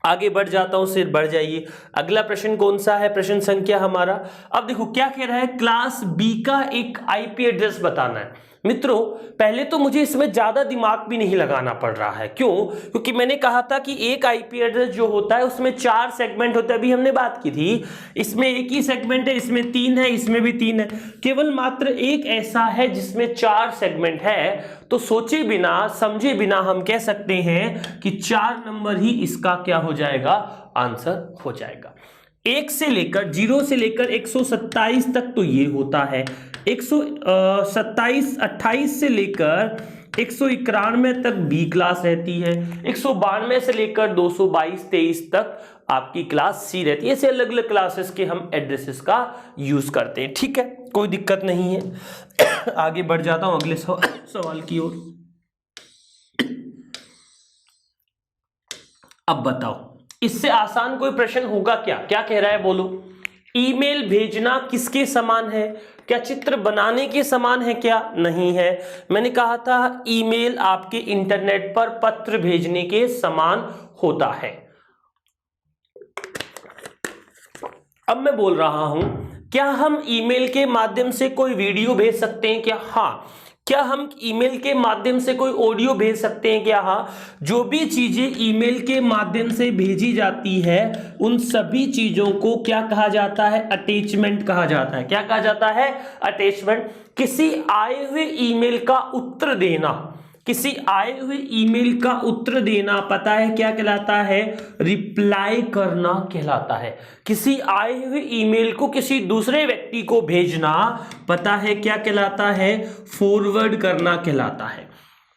आगे बढ़ जाता हूं, सिर बढ़ जाइए। अगला प्रश्न कौन सा है? प्रश्न संख्या हमारा, अब देखो क्या कह रहा है, क्लास बी का एक आईपी एड्रेस बताना है। मित्रों, पहले तो मुझे इसमें ज्यादा दिमाग भी नहीं लगाना पड़ रहा है। क्यों? क्योंकि मैंने कहा था कि एक आईपी एड्रेस जो होता है उसमें 4 सेगमेंट होते हैं। अभी हमने बात की थी, इसमें एक ही सेगमेंट है, इसमें 3 है, इसमें भी 3 है। केवल मात्र एक ऐसा है जिसमें 4 सेगमेंट है, तो सोचे बिना समझे बिना हम कह सकते हैं कि 4 नंबर ही इसका क्या हो जाएगा? आंसर हो जाएगा। 1 से लेकर 0 से लेकर 127 तक तो ये होता है। 127-28 से लेकर 191 तक बी क्लास रहती है। 192 से लेकर 222-23 तक आपकी क्लास सी रहती है। ऐसे अलग अलग क्लासेस के हम एड्रेसेस का यूज करते हैं। ठीक है, कोई दिक्कत नहीं है। आगे बढ़ जाता हूं अगले सवाल की ओर। अब बताओ इससे आसान कोई प्रश्न होगा क्या? क्या कह रहा है बोलो। ईमेल भेजना किसके समान है? क्या चित्र बनाने के समान है? क्या नहीं है। मैंने कहा था ईमेल आपके इंटरनेट पर पत्र भेजने के समान होता है। अब मैं बोल रहा हूं क्या हम ईमेल के माध्यम से कोई वीडियो भेज सकते हैं क्या? हाँ। क्या हम ईमेल के माध्यम से कोई ऑडियो भेज सकते हैं क्या? हाँ। जो भी चीजें ईमेल के माध्यम से भेजी जाती है उन सभी चीजों को क्या कहा जाता है? अटैचमेंट कहा जाता है। क्या कहा जाता है? अटैचमेंट। किसी आए हुए ईमेल का उत्तर देना, किसी आए हुए ईमेल का उत्तर देना पता है क्या कहलाता है? रिप्लाई करना कहलाता है। किसी आए हुए ईमेल को किसी दूसरे व्यक्ति को भेजना पता है क्या कहलाता है? फॉरवर्ड करना कहलाता है।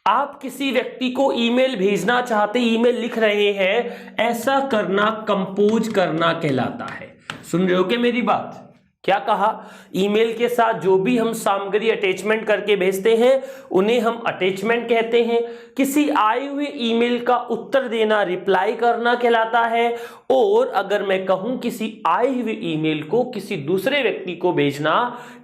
आप किसी व्यक्ति को ईमेल भेजना चाहते, ईमेल लिख रहे हैं, ऐसा करना कंपोज करना कहलाता है। सुन रहे हो क्या मेरी बात? क्या कहा? ईमेल के साथ जो भी हम सामग्री अटैचमेंट करके भेजते हैं उन्हें हम अटैचमेंट कहते हैं। किसी आए हुए ईमेल का उत्तर देना रिप्लाई करना कहलाता है। और अगर मैं कहूं किसी आए हुए ईमेल को किसी दूसरे व्यक्ति को भेजना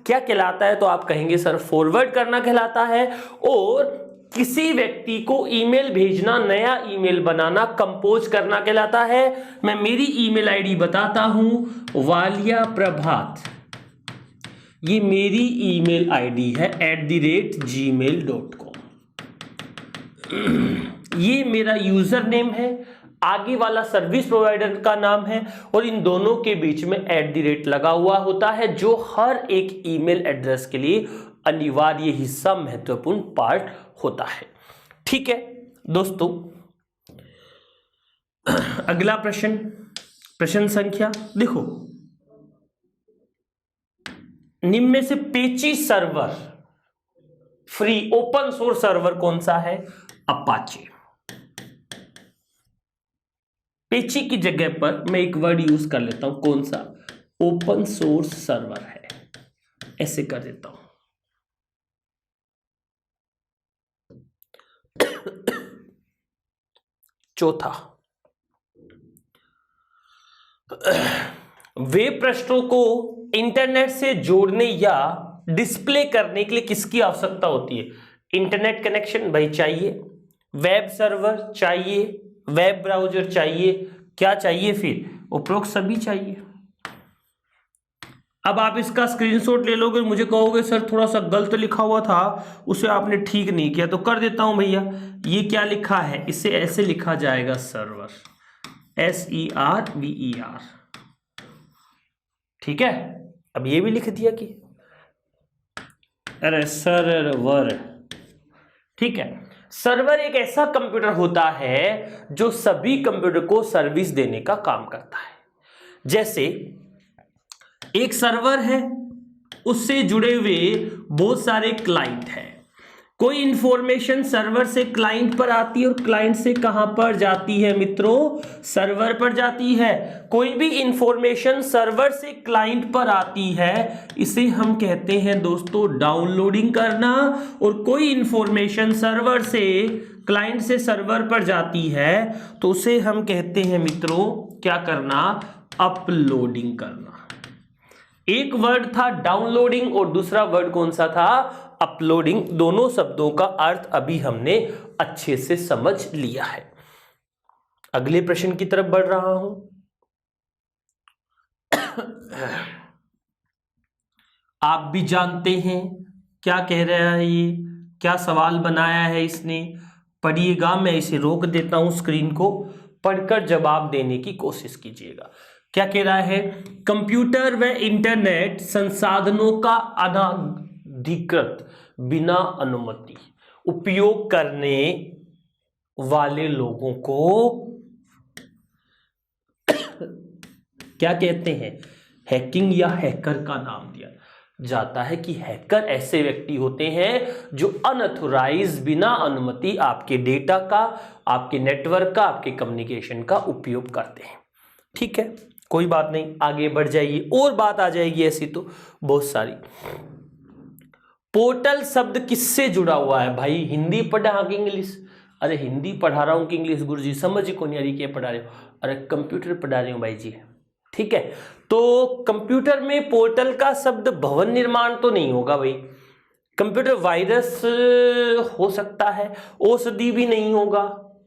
क्या कहलाता है, तो आप कहेंगे सर फॉरवर्ड करना कहलाता है। और किसी व्यक्ति को ईमेल भेजना, नया ईमेल बनाना, कंपोज करना कहलाता है। मैं मेरी ईमेल आईडी बताता हूं, वालिया प्रभात, ये मेरी ईमेल आईडी है @gmail.com। ये मेरा यूजर नेम है, आगे वाला सर्विस प्रोवाइडर का नाम है और इन दोनों के बीच में @ लगा हुआ होता है जो हर एक ईमेल एड्रेस के लिए अनिवार्य हिस्सा, महत्वपूर्ण पार्ट होता है। ठीक है दोस्तों, अगला प्रश्न, प्रश्न संख्या देखो, निम्न में से पेची server free open source server कौन सा है? अपाचे। पेची की जगह पर मैं एक वर्ड यूज कर लेता हूं, कौन सा? ओपन सोर्स सर्वर है, ऐसे कर देता हूं। चौथा, वेब पृष्ठों को इंटरनेट से जोड़ने या डिस्प्ले करने के लिए किसकी आवश्यकता होती है? इंटरनेट कनेक्शन भाई चाहिए, वेब सर्वर चाहिए, वेब ब्राउजर चाहिए, क्या चाहिए फिर? उपरोक्त सभी चाहिए। अब आप इसका स्क्रीनशॉट ले लोगे, मुझे कहोगे सर थोड़ा सा गलत लिखा हुआ था, उसे आपने ठीक नहीं किया, तो कर देता हूं भैया। ये क्या लिखा है? इसे ऐसे लिखा जाएगा सर्वर, SERVER। ठीक है, अब ये भी लिख दिया कि अरे सर्वर। ठीक है, सर्वर एक ऐसा कंप्यूटर होता है जो सभी कंप्यूटर को सर्विस देने का काम करता है। जैसे एक सर्वर है, उससे जुड़े हुए बहुत सारे क्लाइंट हैं। कोई इंफॉर्मेशन सर्वर से क्लाइंट पर आती है और क्लाइंट से कहां पर जाती है मित्रों? सर्वर पर जाती है। कोई भी इंफॉर्मेशन सर्वर से क्लाइंट पर आती है, इसे हम कहते हैं दोस्तों डाउनलोडिंग करना। और कोई इंफॉर्मेशन सर्वर से क्लाइंट से सर्वर पर जाती है तो उसे हम कहते हैं मित्रों क्या करना? अपलोडिंग करना। एक वर्ड था डाउनलोडिंग और दूसरा वर्ड कौन सा था? अपलोडिंग। दोनों शब्दों का अर्थ अभी हमने अच्छे से समझ लिया है। अगले प्रश्न की तरफ बढ़ रहा हूं। आप भी जानते हैं क्या कह रहा है, ये क्या सवाल बनाया है इसने, पढ़िएगा। मैं इसे रोक देता हूं, स्क्रीन को पढ़कर जवाब देने की कोशिश कीजिएगा। क्या कह रहा है? कंप्यूटर व इंटरनेट संसाधनों का अनधिकृत बिना अनुमति उपयोग करने वाले लोगों को क्या कहते हैं? हैकिंग या हैकर का नाम दिया जाता है कि हैकर ऐसे व्यक्ति होते हैं जो अनऑथराइज्ड, बिना अनुमति आपके डेटा का, आपके नेटवर्क का, आपके कम्युनिकेशन का उपयोग करते हैं। ठीक है, कोई बात नहीं, आगे बढ़ जाइए, और बात आ जाएगी ऐसी तो बहुत सारी। पोर्टल शब्द किससे जुड़ा हुआ है भाई? हिंदी पढ़ा कि इंग्लिश? अरे हिंदी पढ़ा रहा हूं कि इंग्लिश गुरुजी? समझ को नहीं आ रही क्या पढ़ा रहे हो? अरे कंप्यूटर पढ़ा रहे हो भाई जी, ठीक है। तो कंप्यूटर में पोर्टल का शब्द भवन निर्माण तो नहीं होगा भाई, कंप्यूटर वायरस हो सकता है, औषधि भी नहीं होगा,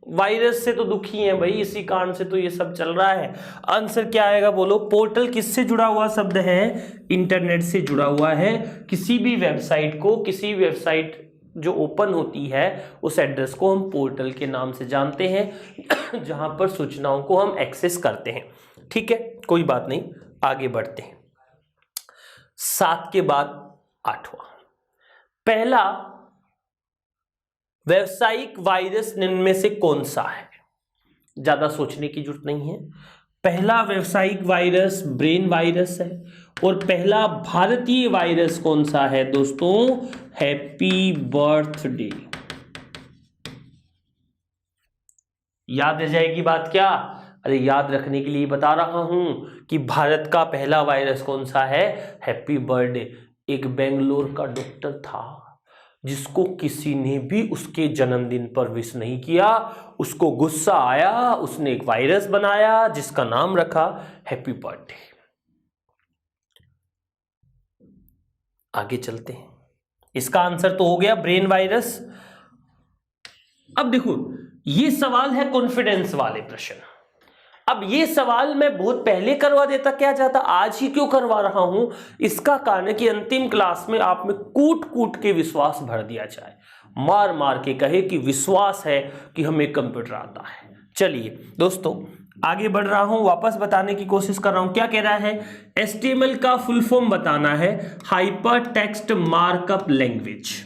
वायरस से तो दुखी है भाई, इसी कारण से तो ये सब चल रहा है। आंसर क्या आएगा बोलो? पोर्टल किससे जुड़ा हुआ शब्द है? इंटरनेट से जुड़ा हुआ है। किसी भी वेबसाइट को, किसी वेबसाइट जो ओपन होती है उस एड्रेस को हम पोर्टल के नाम से जानते हैं जहां पर सूचनाओं को हम एक्सेस करते हैं, ठीक है। कोई बात नहीं, आगे बढ़ते हैं। 7 के बाद 8वां, पहला व्यावसायिक वायरस निम्न में से कौन सा है? ज्यादा सोचने की जरूरत नहीं है। पहला व्यावसायिक वायरस ब्रेन वायरस है, और पहला भारतीय वायरस कौन सा है दोस्तों? Happy birthday. याद रह जाएगी बात क्या? अरे याद रखने के लिए बता रहा हूं कि भारत का पहला वायरस कौन सा है? Happy birthday. एक बेंगलोर का डॉक्टर था जिसको किसी ने भी उसके जन्मदिन पर विश नहीं किया, उसको गुस्सा आया, उसने एक वायरस बनाया जिसका नाम रखा हैप्पी बर्थडे। आगे चलते हैं, इसका आंसर तो हो गया ब्रेन वायरस। अब देखो, ये सवाल है कॉन्फिडेंस वाले प्रश्न। अब ये सवाल मैं बहुत पहले करवा देता क्या जाता, आज ही क्यों करवा रहा हूं? इसका कारण है कि अंतिम क्लास में आप में कूट कूट के विश्वास भर दिया जाए, मार मार के कहे कि विश्वास है कि हमें कंप्यूटर आता है। चलिए दोस्तों, आगे बढ़ रहा हूं, वापस बताने की कोशिश कर रहा हूं। क्या कह रहा है? HTML का फुल फॉर्म बताना है, hyper text markup language.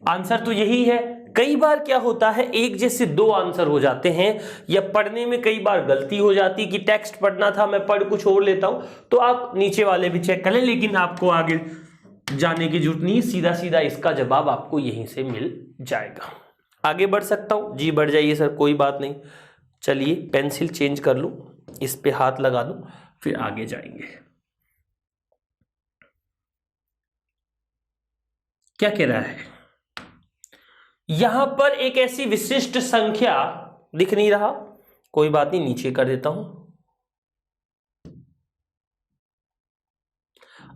Answer तो यही है। कई बार क्या होता है, एक जैसे 2 आंसर हो जाते हैं, या पढ़ने में कई बार गलती हो जाती कि टेक्स्ट पढ़ना था, मैं पढ़ कुछ और लेता हूं, तो आप नीचे वाले भी चेक कर लें, लेकिन आपको आगे जाने की जरूरत नहीं, सीधा सीधा इसका जवाब आपको यहीं से मिल जाएगा। आगे बढ़ सकता हूं? जी बढ़ जाइए सर, कोई बात नहीं। चलिए पेंसिल चेंज कर लूं, इस पे हाथ लगा दूं, फिर आगे जाएंगे। क्या कह रहा है? यहां पर एक ऐसी विशिष्ट संख्या, दिख नहीं रहा, कोई बात नहीं, नीचे कर देता हूं।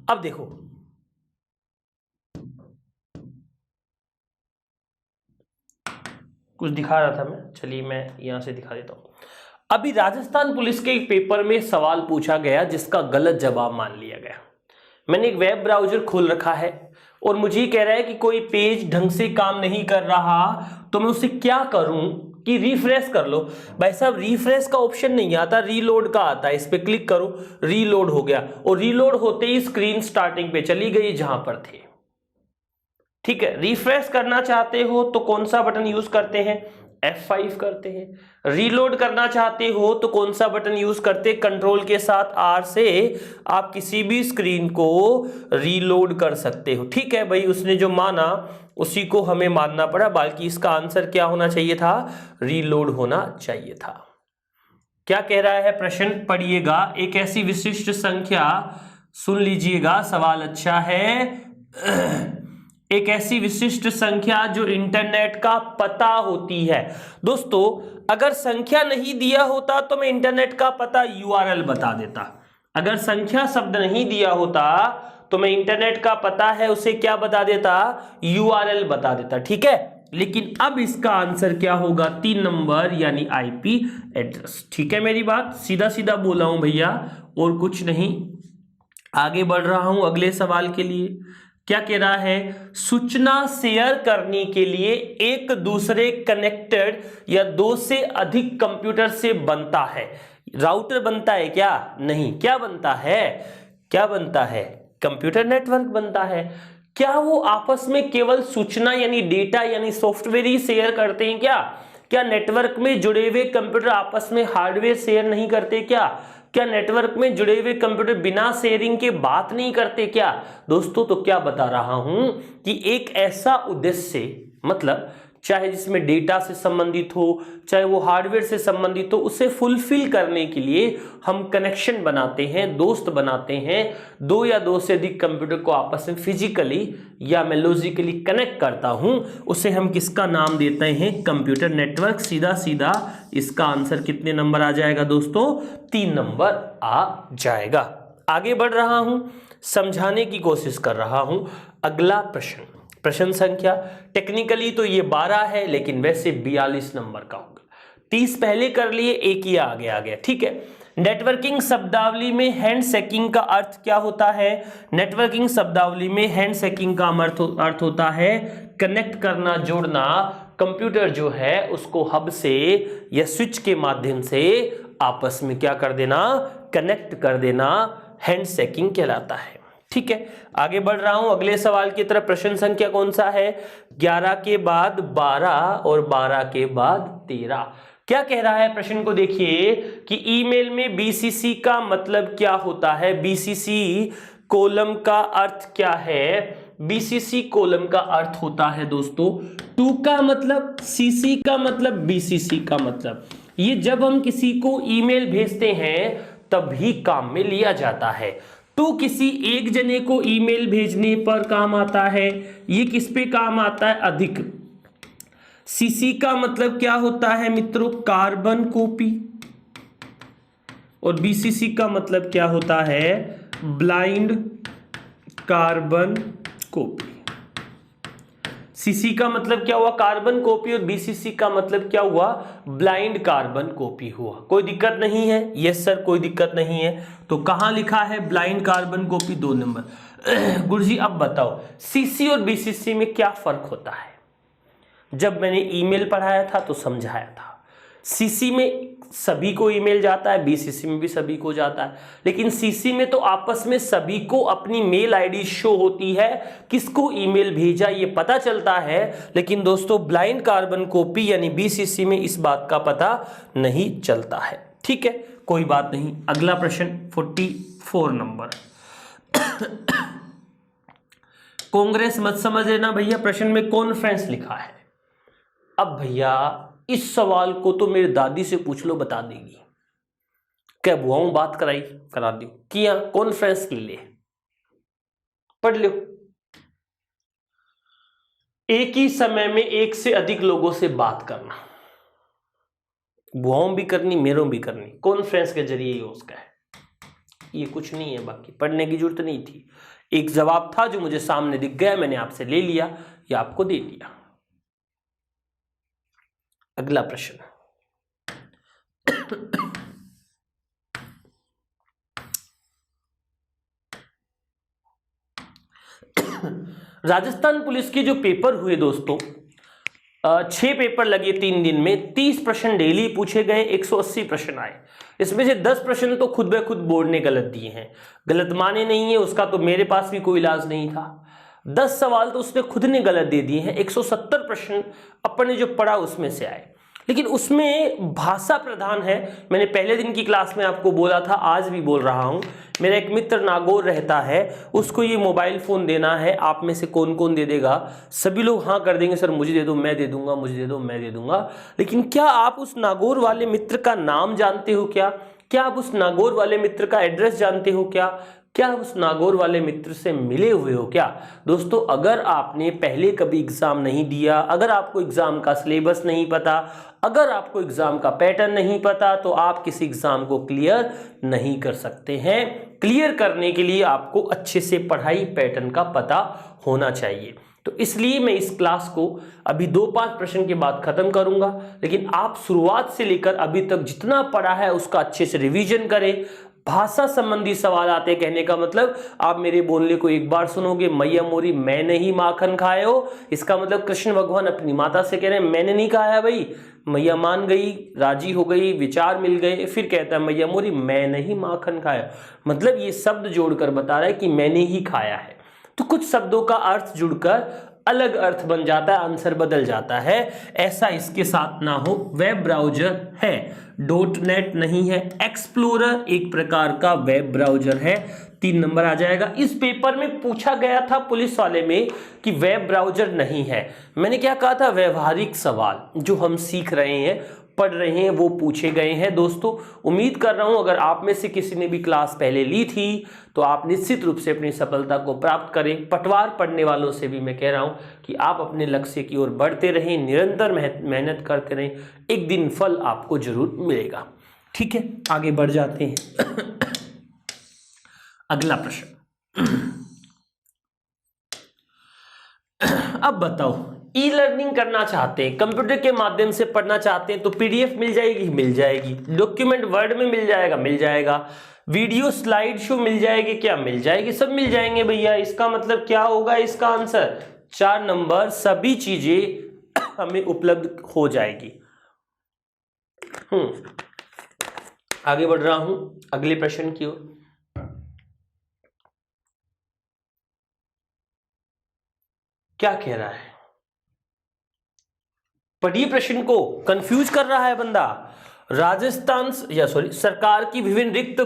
अब देखो, कुछ दिखा रहा था मैं, चलिए मैं यहां से दिखा देता हूं। अभी राजस्थान पुलिस के एक पेपर में सवाल पूछा गया जिसका गलत जवाब मान लिया गया। मैंने एक वेब ब्राउजर खोल रखा है और मुझे कह रहा है कि कोई पेज ढंग से काम नहीं कर रहा, तो मैं उसे क्या करूं कि रिफ्रेश कर लो। भाई साहब, रिफ्रेश का ऑप्शन नहीं आता, रीलोड का आता है। इस पे क्लिक करो, रीलोड हो गया, और रीलोड होते ही स्क्रीन स्टार्टिंग पे चली गई जहां पर थे। ठीक है, रिफ्रेश करना चाहते हो तो कौन सा बटन यूज करते हैं? F5 करते हैं। रीलोड करना चाहते हो तो कौन सा बटन यूज करते हैं? कंट्रोल के साथ R से आप किसी भी स्क्रीन को रीलोड कर सकते हो। ठीक है भाई, उसने जो माना उसी को हमें मानना पड़ा, बाकी इसका आंसर क्या होना चाहिए था? रीलोड होना चाहिए था। क्या कह रहा है प्रश्न? पढ़िएगा। एक ऐसी विशिष्ट संख्या, सुन लीजिएगा, सवाल अच्छा है। एक ऐसी विशिष्ट संख्या जो इंटरनेट का पता होती है। दोस्तों, अगर संख्या नहीं दिया होता तो मैं इंटरनेट का पता URL बता देता। अगर संख्या शब्द नहीं दिया होता तो मैं इंटरनेट का पता है उसे क्या बता देता? URL बता देता। ठीक है, लेकिन अब इसका आंसर क्या होगा? 3 नंबर यानी IP एड्रेस। ठीक है, मेरी बात सीधा सीधा बोला हूं भैया, और कुछ नहीं। आगे बढ़ रहा हूं अगले सवाल के लिए। क्या कह रहा है? सूचना शेयर करने के लिए एक दूसरे कनेक्टेड या 2 से अधिक कंप्यूटर से बनता है। राउटर बनता है क्या? नहीं। क्या बनता है? क्या बनता है? कंप्यूटर नेटवर्क बनता है। क्या वो आपस में केवल सूचना यानी डेटा यानी सॉफ्टवेयर ही शेयर करते हैं क्या? क्या नेटवर्क में जुड़े हुए कंप्यूटर आपस में हार्डवेयर शेयर नहीं करते क्या? क्या नेटवर्क में जुड़े हुए कंप्यूटर बिना शेयरिंग के बात नहीं करते क्या? दोस्तों, तो क्या बता रहा हूं कि एक ऐसा उद्देश्य, मतलब चाहे जिसमें डेटा से संबंधित हो, चाहे वो हार्डवेयर से संबंधित हो, उसे फुलफिल करने के लिए हम कनेक्शन बनाते हैं, दोस्त बनाते हैं। दो या दो से अधिक कंप्यूटर को आपस में फिजिकली या मैं लॉजिकली कनेक्ट करता हूं, उसे हम किसका नाम देते हैं? Computer network. सीधा सीधा इसका आंसर कितने नंबर आ जाएगा दोस्तों? 3 नंबर आ जाएगा। आगे बढ़ रहा हूं, समझाने की कोशिश कर रहा हूं। अगला प्रश्न, प्रश्न संख्या टेक्निकली तो ये 12 है, लेकिन वैसे 42 नंबर का होगा। 30 पहले कर लिए, एक ही आगे आ गया, ठीक है। नेटवर्किंग शब्दावली में हैंडशेकिंग का अर्थ क्या होता है? नेटवर्किंग शब्दावली में हैंडशेकिंग का अर्थ होता है कनेक्ट करना, जोड़ना। कंप्यूटर जो है उसको हब से या स्विच के माध्यम से आपस में क्या कर देना? कनेक्ट कर देना, हैंडशेकिंग कहलाता है, ठीक है। आगे बढ़ रहा हूं अगले सवाल की तरफ। प्रश्न संख्या कौन सा है? 11 के बाद 12 और 12 के बाद 13। क्या कह रहा है प्रश्न को देखिए कि ईमेल में बीसीसी का मतलब क्या होता है? बीसीसी कॉलम का अर्थ क्या है? बीसीसी कॉलम का अर्थ होता है दोस्तों टू का मतलब, सीसी का मतलब, बीसीसी का मतलब। ये जब हम किसी को ईमेल भेजते हैं तभी काम में लिया जाता है। तो किसी एक जने को ईमेल भेजने पर काम आता है। ये किस पे काम आता है? अधिक। सीसी का मतलब क्या होता है मित्रों? Carbon copy. और बीसीसी का मतलब क्या होता है? Blind carbon copy. सीसी का मतलब क्या हुआ? Carbon copy. और बीसीसी का मतलब क्या हुआ? ब्लाइंड कार्बन कॉपी हुआ। कोई दिक्कत नहीं है? यस सर, कोई दिक्कत नहीं है। तो कहां लिखा है ब्लाइंड कार्बन कॉपी? 2 नंबर। गुरुजी अब बताओ सीसी और बीसीसी में क्या फर्क होता है? जब मैंने ईमेल पढ़ाया था तो समझाया था। सीसी में सभी को ईमेल जाता है, बीसीसी में भी सभी को जाता है, लेकिन सीसी में तो आपस में सभी को अपनी मेल आईडी शो होती है, किसको ईमेल भेजा ये पता चलता है। लेकिन दोस्तों ब्लाइंड कार्बन कॉपी यानी बीसीसी में इस बात का पता नहीं चलता है, ठीक है, कोई बात नहीं। अगला प्रश्न 44 नंबर। कांग्रेस मत समझ लेना भैया, प्रश्न में कॉन्फ्रेंस लिखा है। अब भैया इस सवाल को तो मेरी दादी से पूछ लो, बता देगी। क्या बुआओं बात कराई करा दी किया? कॉन्फ्रेंस ले ले, पढ़ लो। एक ही समय में एक से अधिक लोगों से बात करना, बुआओं भी करनी, मेरों भी करनी, कॉन्फ्रेंस के जरिए ही उसका है। ये कुछ नहीं है, बाकी पढ़ने की जरूरत नहीं थी। एक जवाब था जो मुझे सामने दिख गया, मैंने आपसे ले लिया या आपको दे दिया। अगला प्रश्न, राजस्थान पुलिस के जो पेपर हुए दोस्तों, 6 पेपर लगे 3 दिन में, 30 प्रश्न डेली पूछे गए, 180 प्रश्न आए। इसमें से 10 प्रश्न तो खुद ब खुद बोर्ड ने गलत दिए हैं। गलत माने नहीं है उसका तो मेरे पास भी कोई इलाज नहीं था। 10 सवाल तो उसने खुद ने गलत दे दिए हैं। 170 प्रश्न अपने जो पढ़ा उसमें से आए, लेकिन उसमें भाषा प्रधान है। मैंने पहले दिन की क्लास में आपको बोला था, आज भी बोल रहा हूं। मेरा एक मित्र नागौर रहता है, उसको ये मोबाइल फ़ोन देना है। आप में से कौन कौन दे देगा? सभी लोग हाँ कर देंगे, सर मुझे दे दो, मैं दे दूंगा, मुझे दे दो, मैं दे दूंगा। लेकिन क्या आप उस नागौर वाले मित्र का नाम जानते हो क्या? क्या आप उस नागौर वाले मित्र का एड्रेस जानते हो क्या? क्या उस नागौर वाले मित्र से मिले हुए हो क्या? दोस्तों अगर आपने पहले कभी एग्जाम नहीं दिया, अगर आपको एग्जाम का सिलेबस नहीं पता, अगर आपको एग्जाम का पैटर्न नहीं पता, तो आप किसी एग्जाम को क्लियर नहीं कर सकते हैं। क्लियर करने के लिए आपको अच्छे से पढ़ाई पैटर्न का पता होना चाहिए। तो इसलिए मैं इस क्लास को अभी 2-5 प्रश्न के बाद खत्म करूंगा, लेकिन आप शुरुआत से लेकर अभी तक जितना पढ़ा है उसका अच्छे से रिवीजन करें। भाषा संबंधी सवाल आते, कहने का मतलब आप मेरे बोलने को एक बार सुनोगे, मैया मोरी मैंने ही माखन खाए हो, इसका मतलब कृष्ण भगवान अपनी माता से कह रहे हैं मैंने नहीं खाया भाई। मैया मान गई, राजी हो गई, विचार मिल गए, फिर कहता है मैया मोरी मैंने ही माखन खाया, मतलब ये शब्द जोड़कर बता रहा है कि मैंने ही खाया है। तो कुछ शब्दों का अर्थ जुड़कर अलग अर्थ बन जाता है, आंसर बदल जाता है। ऐसा इसके साथ ना हो। वेब ब्राउजर है, .net नहीं है। एक्सप्लोरर एक प्रकार का वेब ब्राउजर है। 3 नंबर आ जाएगा। इस पेपर में पूछा गया था पुलिस वाले में कि वेब ब्राउजर नहीं है। मैंने क्या कहा था, व्यवहारिक सवाल जो हम सीख रहे हैं, पढ़ रहे हैं, वो पूछे गए हैं। दोस्तों उम्मीद कर रहा हूं अगर आप में से किसी ने भी क्लास पहले ली थी तो आप निश्चित रूप से अपनी सफलता को प्राप्त करें। पटवार पढ़ने वालों से भी मैं कह रहा हूं कि आप अपने लक्ष्य की ओर बढ़ते रहें, निरंतर मेहनत करते रहें, एक दिन फल आपको जरूर मिलेगा। ठीक है, आगे बढ़ जाते हैं। अगला प्रश्न, अब बताओ, ई लर्निंग करना चाहते हैं, कंप्यूटर के माध्यम से पढ़ना चाहते हैं तो पीडीएफ मिल जाएगी, मिल जाएगी। डॉक्यूमेंट वर्ड में मिल जाएगा, मिल जाएगा। वीडियो स्लाइड शो मिल जाएगी, क्या मिल जाएगी, सब मिल जाएंगे भैया। इसका मतलब क्या होगा, इसका आंसर 4 नंबर, सभी चीजें हमें उपलब्ध हो जाएगी। आगे बढ़ रहा हूं अगले प्रश्न की ओर। क्या कह रहा है, पढ़िए प्रश्न को, कंफ्यूज कर रहा है बंदा। राजस्थान सरकार की विभिन्न रिक्त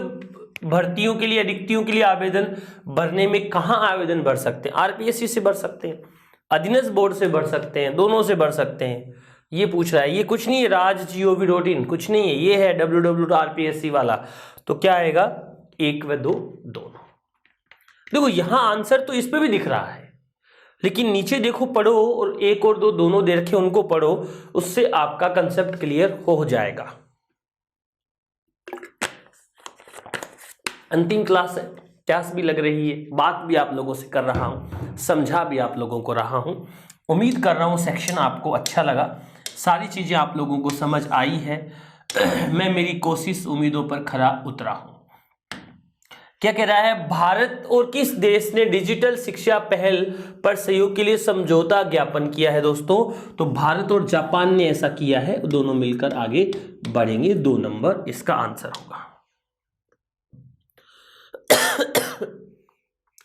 भर्तियों के लिए, रिक्तियों के लिए आवेदन भरने में कहां आवेदन भर सकते हैं? आरपीएससी से भर सकते हैं, अधीनस्थ बोर्ड से भर सकते हैं, दोनों से भर सकते हैं। ये पूछ रहा है, ये कुछ नहीं है raj.gov.in, कुछ नहीं है, ये है www.rpsc वाला। तो क्या आएगा, 1 व 2 दोनों। देखो यहां आंसर तो इस पे भी दिख रहा है, लेकिन नीचे देखो, पढ़ो और 1 और 2 दोनों दे रखे, उनको पढ़ो, उससे आपका कंसेप्ट क्लियर हो जाएगा। अंतिम क्लास है, प्यास भी लग रही है, बात भी आप लोगों से कर रहा हूं, समझा भी आप लोगों को रहा हूं। उम्मीद कर रहा हूं सेक्शन आपको अच्छा लगा, सारी चीजें आप लोगों को समझ आई है। मैं मेरी कोशिश उम्मीदों पर खरा उतरा हूं। क्या कह रहा है, भारत और किस देश ने डिजिटल शिक्षा पहल पर सहयोग के लिए समझौता ज्ञापन किया है? दोस्तों तो भारत और जापान ने ऐसा किया है, दोनों मिलकर आगे बढ़ेंगे। 2 नंबर इसका आंसर होगा।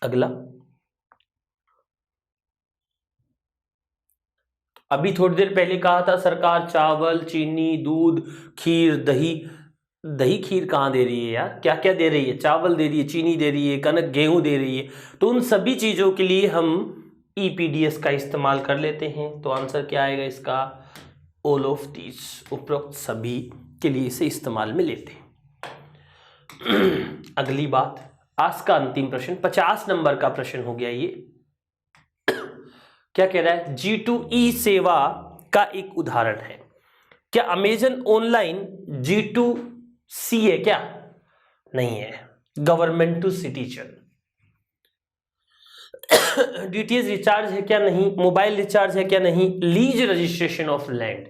अगला, अभी थोड़ी देर पहले कहा था सरकार चावल, चीनी, दूध, खीर, दही खीर कहाँ दे रही है यार, क्या क्या दे रही है, चावल दे रही है, चीनी दे रही है, कनक गेहूं दे रही है। तो उन सभी चीजों के लिए हम ईपीडीएस का इस्तेमाल कर लेते हैं। तो आंसर क्या आएगा इसका, ऑल ऑफ दीज, उपरोक्त सभी के लिए इसे इस्तेमाल में लेते हैं। अगली बात, आज का अंतिम प्रश्न, 50 नंबर का प्रश्न हो गया ये। क्या कह रहा है, G2E सेवा का एक उदाहरण है। क्या अमेजन ऑनलाइन G2C है क्या? नहीं है, government to citizen. DTH recharge है क्या? नहीं। मोबाइल रिचार्ज है क्या? नहीं। लीज रजिस्ट्रेशन ऑफ लैंड,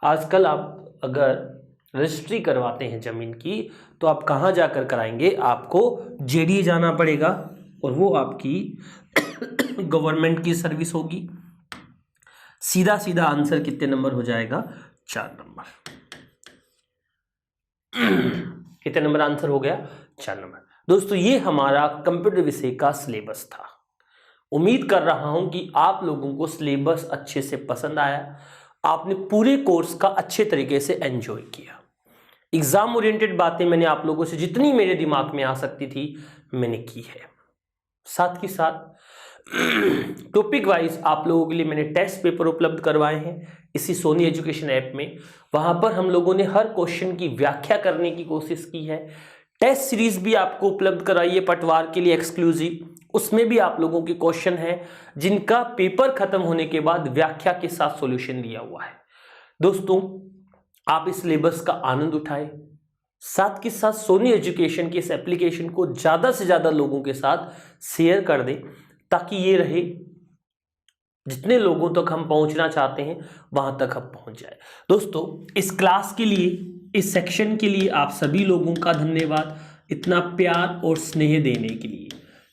आजकल आप अगर रजिस्ट्री करवाते हैं जमीन की तो आप कहां जाकर कराएंगे, आपको जेडीए जाना पड़ेगा और वो आपकी गवर्नमेंट की सर्विस होगी। सीधा सीधा आंसर कितने नंबर हो जाएगा, 4 नंबर। कितने नंबर आंसर हो गया, 4 नंबर। दोस्तों ये हमारा कंप्यूटर विषय का सिलेबस था। उम्मीद कर रहा हूं कि आप लोगों को सिलेबस अच्छे से पसंद आया, आपने पूरे कोर्स का अच्छे तरीके से एंजॉय किया। एग्जाम ओरिएंटेड बातें मैंने आप लोगों से जितनी मेरे दिमाग में आ सकती थी मैंने की है। साथ ही साथ टॉपिक वाइज आप लोगों के लिए मैंने टेस्ट पेपर उपलब्ध करवाए हैं इसी सोनी एजुकेशन ऐप में। वहां पर हम लोगों ने हर क्वेश्चन की व्याख्या करने की कोशिश की है। टेस्ट सीरीज भी आपको उपलब्ध कराई है पटवार के लिए एक्सक्लूसिव, उसमें भी आप लोगों के क्वेश्चन हैं जिनका पेपर खत्म होने के बाद व्याख्या के साथ सॉल्यूशन दिया हुआ है। दोस्तों आप इस सिलेबस का आनंद उठाएं, साथ के साथ सोनी एजुकेशन की इस एप्लीकेशन को ज़्यादा से ज़्यादा लोगों के साथ शेयर कर दें ताकि ये रहे जितने लोगों तक हम पहुंचना चाहते हैं वहां तक हम पहुंच जाए। दोस्तों इस क्लास के लिए, इस सेक्शन के लिए आप सभी लोगों का धन्यवाद, इतना प्यार और स्नेह देने के लिए।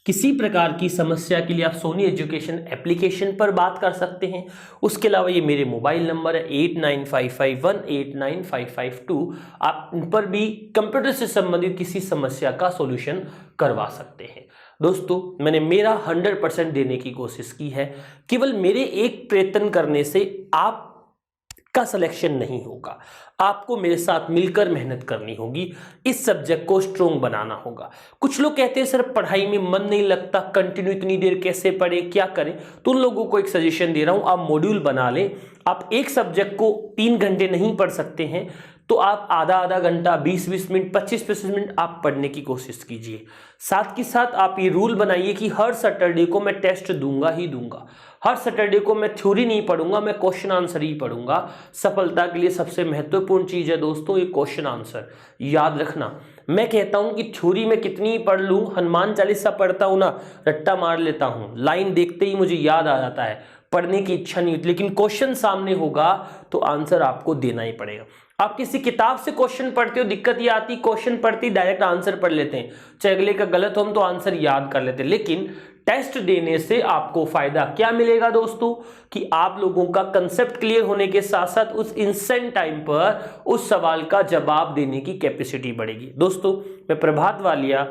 किसी प्रकार की समस्या के लिए आप सोनी एजुकेशन एप्लीकेशन पर बात कर सकते हैं। उसके अलावा ये मेरे मोबाइल नंबर है 8955189552, आप इन पर भी कंप्यूटर से संबंधित किसी समस्या का सॉल्यूशन करवा सकते हैं। दोस्तों मैंने मेरा 100% देने की कोशिश की है। केवल मेरे एक प्रयत्न करने से आपका पक्का सिलेक्शन नहीं होगा। आपको मेरे साथ मिलकर मेहनत करनी होगी, इस सब्जेक्ट को स्ट्रॉन्ग बनाना होगा। कुछ लोग कहते हैं सर पढ़ाई में मन नहीं लगता, कंटिन्यू इतनी देर कैसे पढ़े, क्या करें? तो उन लोगों को एक सजेशन दे रहा हूं, आप मॉड्यूल बना लें। आप एक सब्जेक्ट को 3 घंटे नहीं पढ़ सकते हैं तो आप आधा आधा घंटा, 20-20 मिनट, 25-25 मिनट आप पढ़ने की कोशिश कीजिए। साथ के साथ आप ये रूल बनाइए कि हर सैटरडे को मैं टेस्ट दूंगा ही दूंगा। हर सैटरडे को मैं थ्योरी नहीं पढ़ूंगा, मैं क्वेश्चन आंसर ही पढ़ूंगा। सफलता के लिए सबसे महत्वपूर्ण चीज है दोस्तों ये क्वेश्चन आंसर। याद रखना, मैं कहता हूं कि थ्योरी में कितनी ही पढ़ लूं, हनुमान चालीसा पढ़ता हूं ना, रट्टा मार लेता हूं, लाइन देखते ही मुझे याद आ जाता है, पढ़ने की इच्छा नहीं होती। लेकिन क्वेश्चन सामने होगा तो आंसर आपको देना ही पड़ेगा। आप किसी किताब से क्वेश्चन पढ़ते हो, दिक्कत ये आती, क्वेश्चन पढ़ते डायरेक्ट आंसर पढ़ लेते हैं, चाहे अगले का गलत हो हम तो आंसर याद कर लेते हैं। लेकिन टेस्ट देने से आपको फायदा क्या मिलेगा दोस्तों, कि आप लोगों का कंसेप्ट क्लियर होने के साथ साथ उस इंस्टेंट टाइम पर उस सवाल का जवाब देने की कैपेसिटी बढ़ेगी। दोस्तों मैं प्रभात वालिया,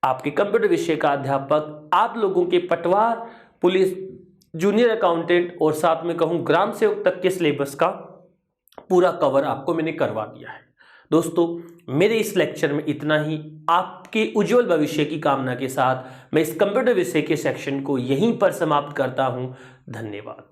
आपके कंप्यूटर विषय का अध्यापक, आप लोगों के पटवार, पुलिस, जूनियर अकाउंटेंट और साथ में कहूं ग्राम सेवक तक के सिलेबस का पूरा कवर आपको मैंने करवा दिया है। दोस्तों मेरे इस लेक्चर में इतना ही। आपके उज्जवल भविष्य की कामना के साथ मैं इस कंप्यूटर विषय के सेक्शन को यहीं पर समाप्त करता हूं। धन्यवाद।